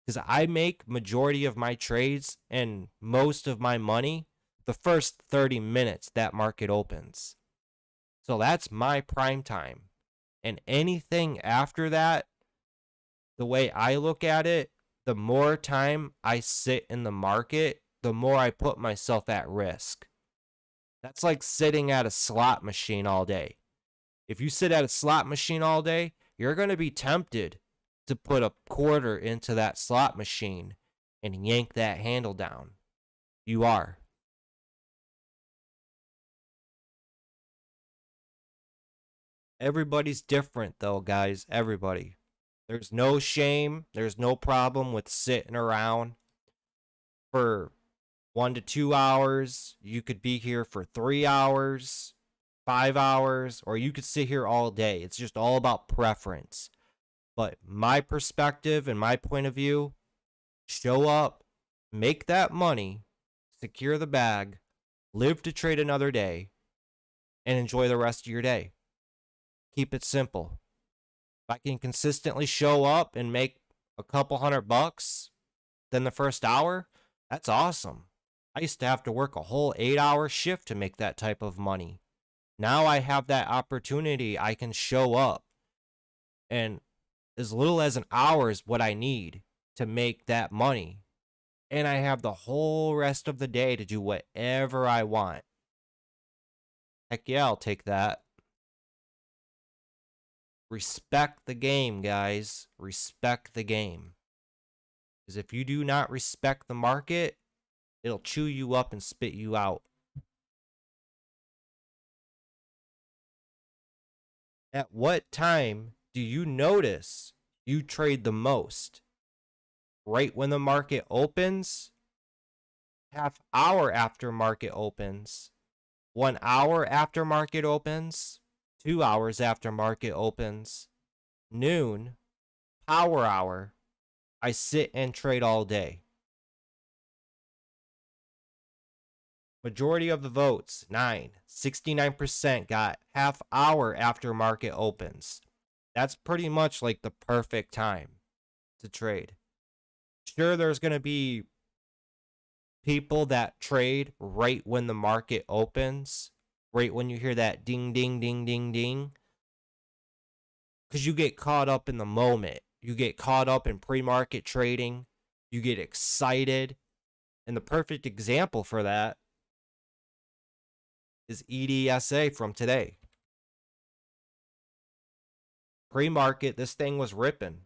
Speaker 1: Because I make majority of my trades and most of my money the first 30 minutes that market opens. So that's my prime time. And anything after that, the way I look at it, the more time I sit in the market, the more I put myself at risk. That's like sitting at a slot machine all day. If you sit at a slot machine all day, you're going to be tempted to put a quarter into that slot machine and yank that handle down. You are. Everybody's different, though, guys. Everybody. There's no shame. There's no problem with sitting around for 1 to 2 hours. You could be here for 3 hours, 5 hours, or you could sit here all day. It's just all about preference. But my perspective and my point of view, show up, make that money, secure the bag, live to trade another day, and enjoy the rest of your day. Keep it simple. If I can consistently show up and make a couple $100 then the first hour, that's awesome. I used to have to work a whole 8-hour shift to make that type of money. Now I have that opportunity. I can show up, and as little as an hour is what I need to make that money. And I have the whole rest of the day to do whatever I want. Heck yeah, I'll take that. Respect the game, guys. Respect the game. Because if you do not respect the market, it'll chew you up and spit you out. At what time do you notice you trade the most? Right when the market opens? Half hour after market opens? 1 hour after market opens? 2 hours after market opens? Noon? Power hour? I sit and trade all day. Majority of the votes, 69% got half hour after market opens. That's pretty much like the perfect time to trade. Sure, there's going to be people that trade right when the market opens, right when you hear that ding, ding, ding, ding, ding. Because you get caught up in the moment. You get caught up in pre-market trading. You get excited. And the perfect example for that is EDSA from today. Pre-market, this thing was ripping,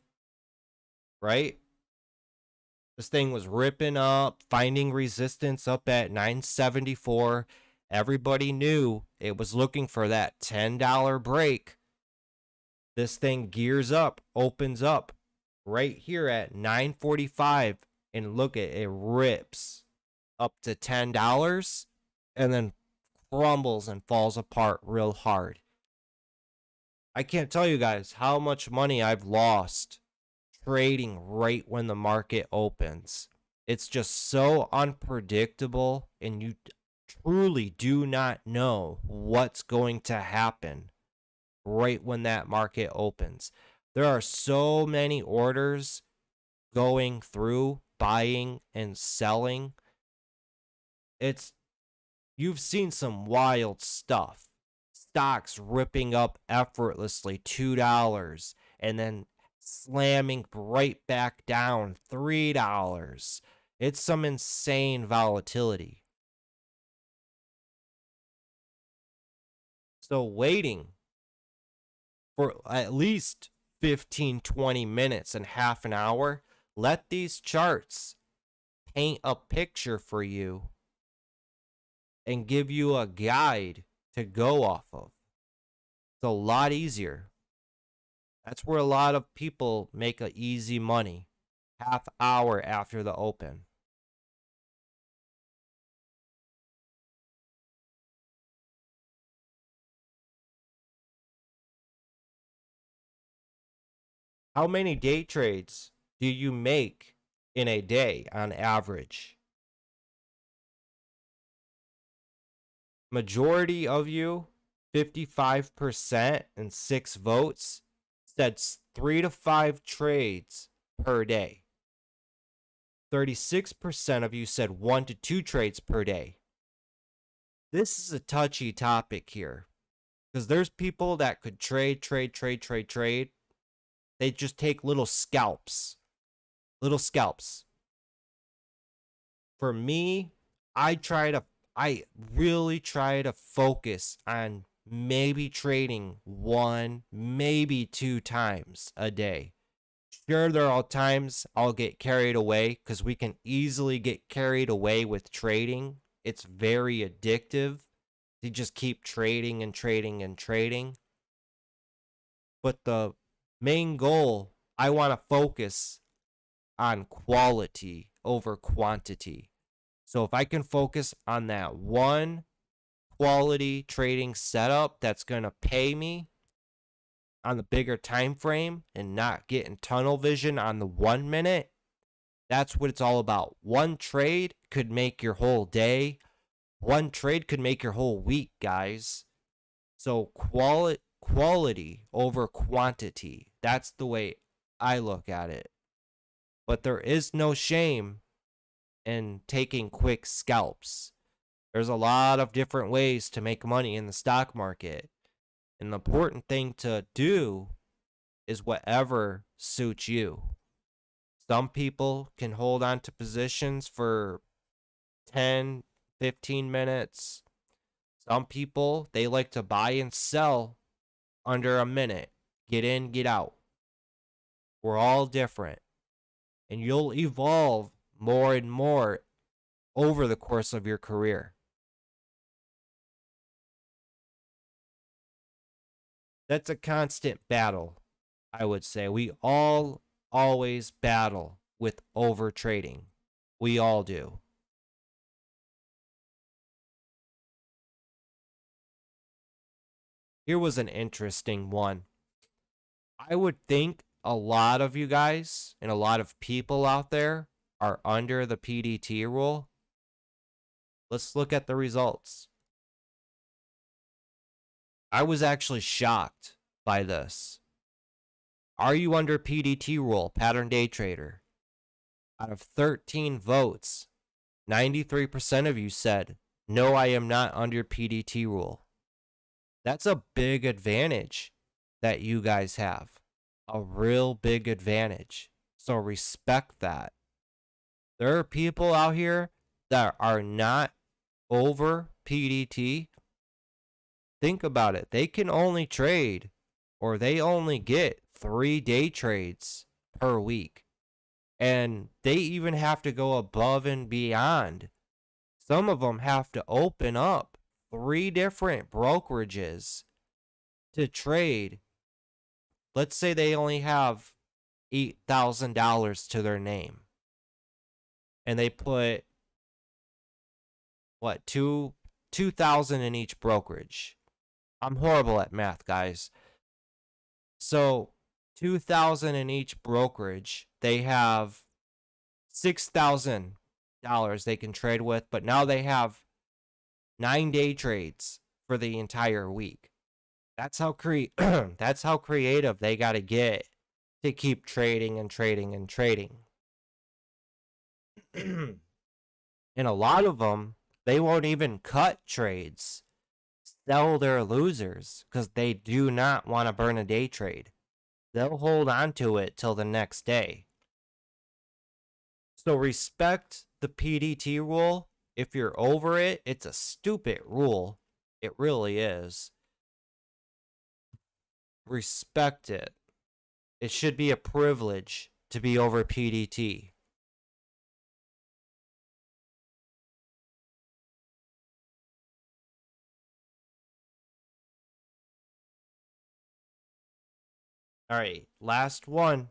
Speaker 1: right? This thing was ripping up, finding resistance up at 974. Everybody knew it was looking for that $10 break. This thing gears up, opens up right here at 945, and look at it, rips up to $10 and then crumbles and falls apart real hard. I can't tell you guys how much money I've lost trading right when the market opens. It's just so unpredictable, and you truly do not know what's going to happen right when that market opens. There are so many orders going through, buying and selling. You've seen some wild stuff. Stocks ripping up effortlessly $2 and then slamming right back down $3. It's some insane volatility. So waiting for at least 15, 20 minutes and half an hour, let these charts paint a picture for you and give you a guide to go off of. It's a lot easier. That's where a lot of people make a easy money. Half hour after the open. How many day trades do you make in a day on average? Majority of you, 55% and 6 votes, said 3 to 5 trades per day. 36% of you said 1 to 2 trades per day. This is a touchy topic here. Because there's people that could trade. They just take little scalps. Little scalps. For me, I really try to focus on maybe trading 1, maybe 2 times a day. Sure, there are times I'll get carried away because we can easily get carried away with trading. It's very addictive to just keep trading and trading and trading. But the main goal, I want to focus on quality over quantity. So if I can focus on that one quality trading setup that's going to pay me on the bigger time frame and not getting tunnel vision on the 1 minute, that's what it's all about. One trade could make your whole day. One trade could make your whole week, guys. So quality over quantity. That's the way I look at it. But there is no shame in taking quick scalps. There's a lot of different ways to make money in the stock market. And the important thing to do is whatever suits you. Some people can hold on to positions for 10, 15 minutes. Some people, they like to buy and sell under a minute. Get in, get out. We're all different. And you'll evolve more and more over the course of your career. That's a constant battle, I would say. We all always battle with over trading. We all do. Here was an interesting one. I would think a lot of you guys and a lot of people out there are under the PDT rule. Let's look at the results. I was actually shocked by this. Are you under PDT rule, pattern day trader? Out of 13 votes, 93% of you said, no, I am not under PDT rule. That's a big advantage that you guys have. A real big advantage. So respect that. There are people out here that are not over PDT. Think about it. They can only trade, or they only get 3 day trades per week. And they even have to go above and beyond. Some of them have to open up 3 different brokerages to trade. Let's say they only have $8,000 to their name. And they put, what, $2,000 in each brokerage. I'm horrible at math, guys. So $2,000 in each brokerage. They have $6,000 they can trade with, but now they have 9 day trades for the entire week. That's how that's how creative they got to get to keep trading and trading and trading. And a lot of them, they won't even cut trades, sell their losers, because they do not want to burn a day trade. They'll hold on to it till the next day. So respect the PDT rule. If you're over it, it's a stupid rule. It really is. Respect it. It should be a privilege to be over PDT. All right, last one.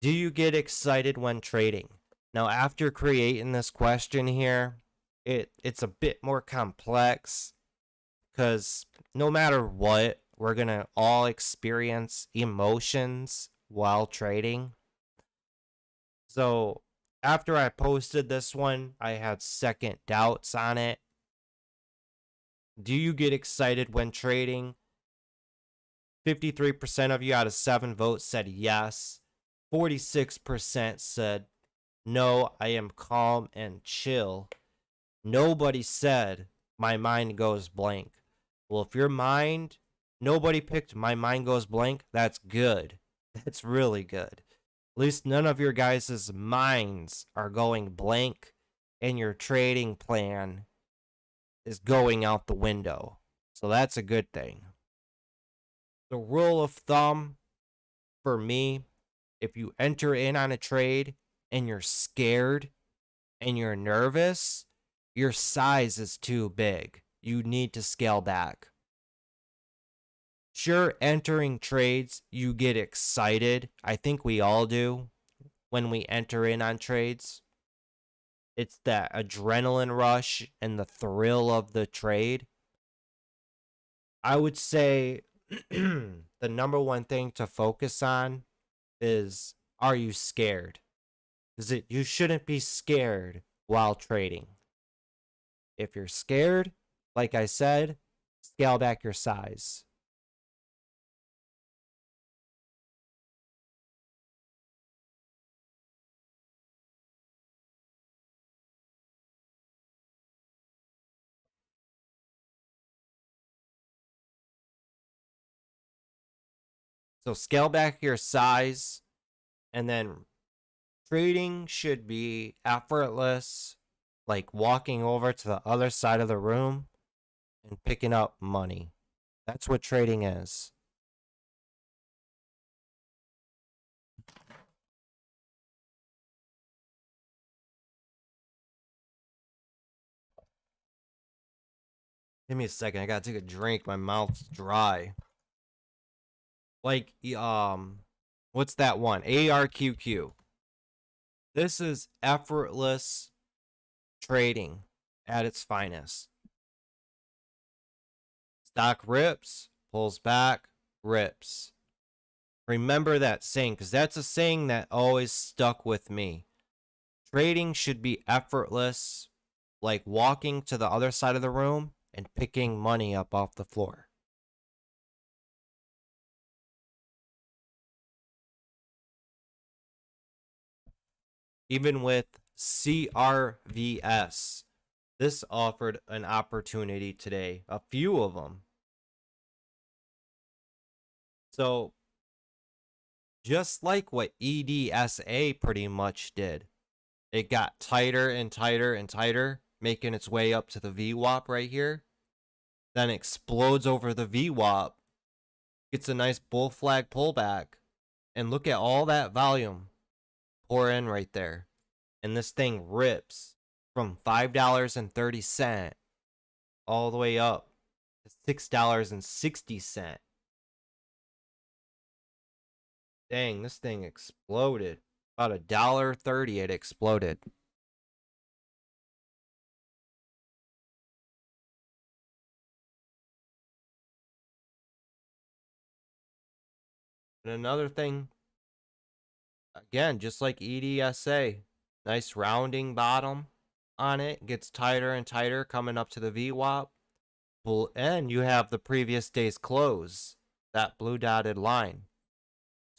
Speaker 1: Do you get excited when trading? Now, after creating this question here, it's a bit more complex because no matter what, we're going to all experience emotions while trading. So after I posted this one, I had second doubts on it. Do you get excited when trading? 53% of you out of 7 votes said yes. 46% said no, I am calm and chill. Nobody said my mind goes blank. Well, if your mind, nobody picked my mind goes blank, that's good. That's really good. At least none of your guys' minds are going blank and your trading plan is going out the window. So that's a good thing. The rule of thumb for me, if you enter in on a trade and you're scared and you're nervous, your size is too big. You need to scale back. Sure, entering trades, you get excited. I think we all do when we enter in on trades. It's that adrenaline rush and the thrill of the trade. I would say the number one thing to focus on is, are you scared? You shouldn't be scared while trading. If you're scared, like I said, scale back your size. So scale back your size, and then trading should be effortless, like walking over to the other side of the room and picking up money. That's what trading is. Give me a second. I gotta take a drink. My mouth's dry. Like, what's that one? ARQQ. This is effortless trading at its finest. Stock rips, pulls back, rips. Remember that saying, because that's a saying that always stuck with me. Trading should be effortless, like walking to the other side of the room and picking money up off the floor. Even with CRVS, this offered an opportunity today, a few of them. So, just like what EDSA pretty much did, it got tighter and tighter and tighter, making its way up to the VWAP right here. Then explodes over the VWAP, gets a nice bull flag pullback, and look at all that volume pour in right there. And this thing rips from $5.30 all the way up to $6.60. Dang, this thing exploded. About $1.30 it exploded. And another thing, again, just like EDSA, nice rounding bottom on it, gets tighter and tighter coming up to the VWAP. And you have the previous day's close, that blue dotted line.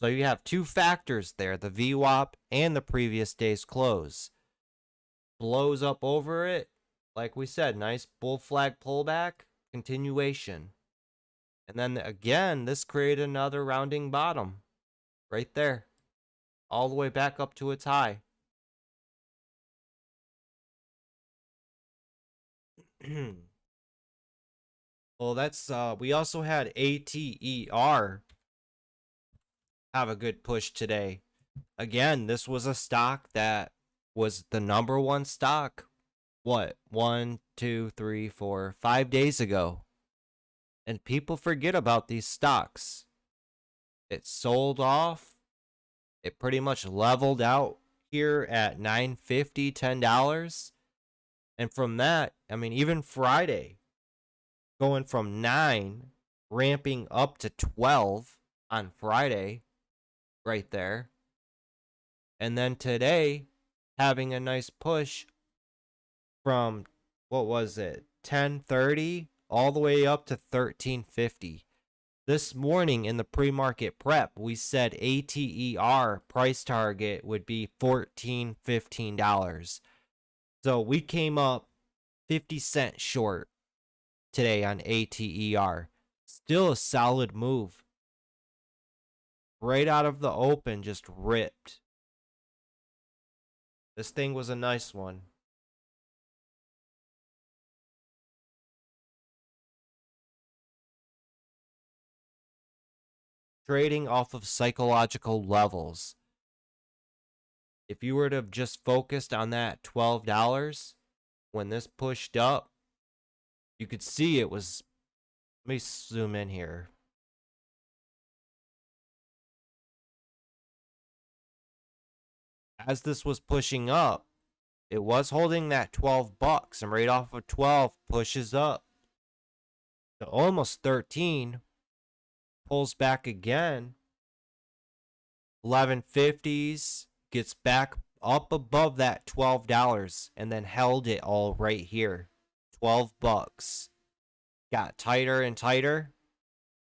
Speaker 1: So you have two factors there, the VWAP and the previous day's close. Blows up over it, like we said, nice bull flag pullback, continuation. And then again, this created another rounding bottom right there, all the way back up to its high. Well, that's we also had ATER have a good push today. Again, this was a stock that was the number one stock, what, 1, 2, 3, 4, 5 days ago. And people forget about these stocks. It sold off. It pretty much leveled out here at $9.50, $10. And from that, I mean, even Friday, going from 9, ramping up to 12 on Friday, right there. And then today, having a nice push from, what was it, 10.30 all the way up to 13.50. This morning in the pre-market prep, we said ATER price target would be $14, $15. So we came up 50 cents short. today on ATER. Still a solid move. Right out of the open, just ripped. This thing was a nice one. Trading off of psychological levels. If you were to have just focused on that $12 when this pushed up, you could see it was, let me zoom in here. As this was pushing up, it was holding that 12 bucks, and right off of 12 pushes up to almost 13, pulls back again, 1150s, gets back up above that $12 and then held it all right here. 12 bucks. Got tighter and tighter.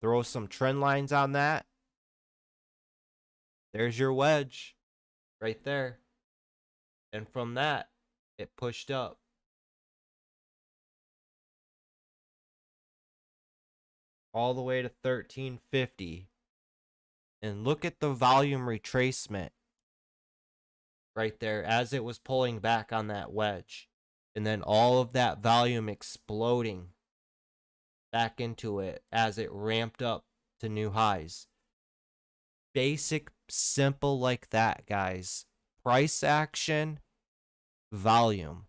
Speaker 1: Throw some trend lines on that. There's your wedge right there. And from that, it pushed up. All the way to 1350. And look at the volume retracement right there as it was pulling back on that wedge. And then all of that volume exploding back into it as it ramped up to new highs. Basic, simple like that, guys. Price action, volume.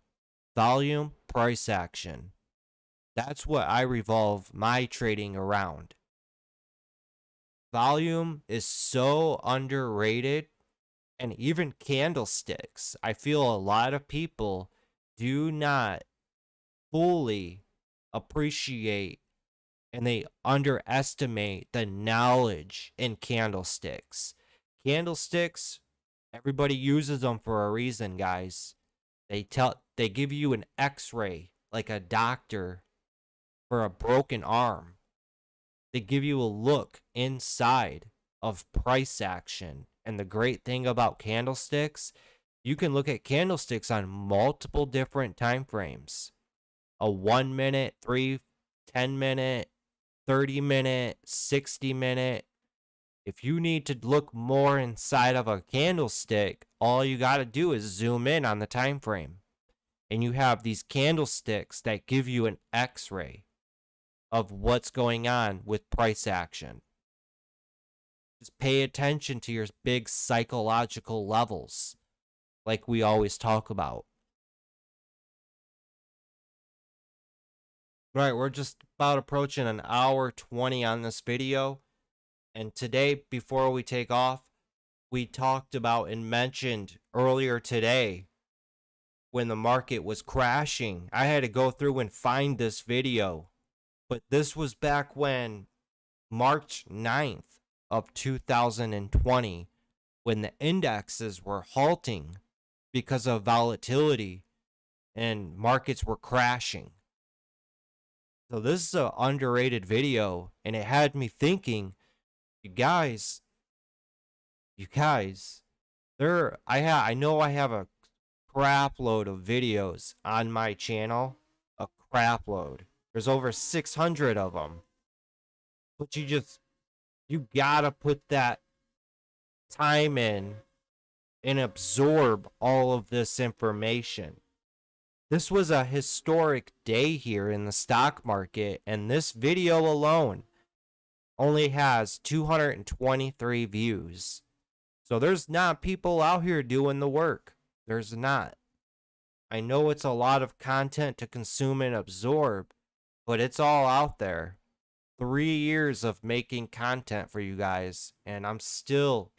Speaker 1: Volume, price action. That's what I revolve my trading around. Volume is so underrated, and even candlesticks. I feel a lot of people do not fully appreciate and they underestimate the knowledge in candlesticks. Candlesticks, everybody uses them for a reason, guys. They give you an x-ray like a doctor for a broken arm. They give you a look inside of price action. And the great thing about candlesticks, you can look at candlesticks on multiple different time frames. A 1 minute, 3, 10 minute, 30 minute, 60 minute. If you need to look more inside of a candlestick, all you got to do is zoom in on the time frame. And you have these candlesticks that give you an x-ray of what's going on with price action. Just pay attention to your big psychological levels, like we always talk about. Right, we're just about approaching an hour 20 on this video. And today, before we take off, we talked about and mentioned earlier today when the market was crashing. I had to go through and find this video. But this was back when March 9th of 2020, when the indexes were halting because of volatility and markets were crashing. So this is an underrated video, and it had me thinking, you guys, I know I have a crap load of videos on my channel, a crap load. There's over 600 of them. But you gotta put that time in and absorb all of this information. This was a historic day here in the stock market, and this video alone only has 223 views. So there's not people out here doing the work. There's not. I know it's a lot of content to consume and absorb, but it's all out there. 3 years of making content for you guys, and I'm still,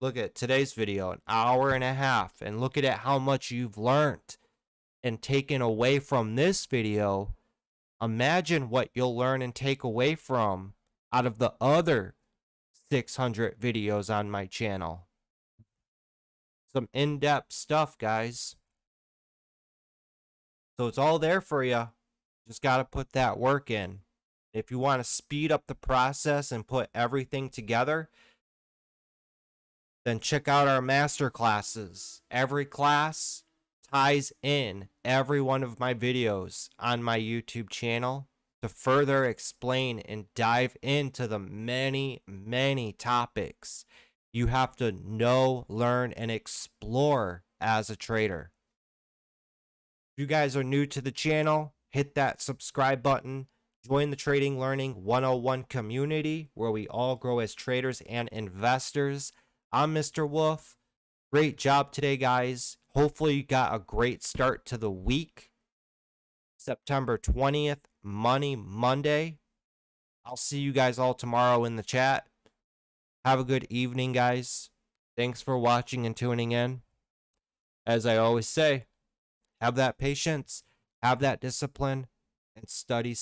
Speaker 1: look at today's video, an hour and a half, and look at how much you've learned and taken away from this video. Imagine what you'll learn and take away from out of the other 600 videos on my channel. Some in-depth stuff, guys. So it's all there for you. Just got to put that work in. If you want to speed up the process and put everything together, then check out our master classes. Every class ties in every one of my videos on my YouTube channel. to further explain and dive into the many, many topics you have to know, learn, and explore as a trader. If you guys are new to the channel, hit that subscribe button. Join the Trading Learning 101 community where we all grow as traders and investors. I'm Mr. Wolf. Great job today, guys. Hopefully you got a great start to the week. September 20th, Money Monday. I'll see you guys all tomorrow in the chat. Have a good evening, guys. Thanks for watching and tuning in. As I always say, have that patience, have that discipline, and study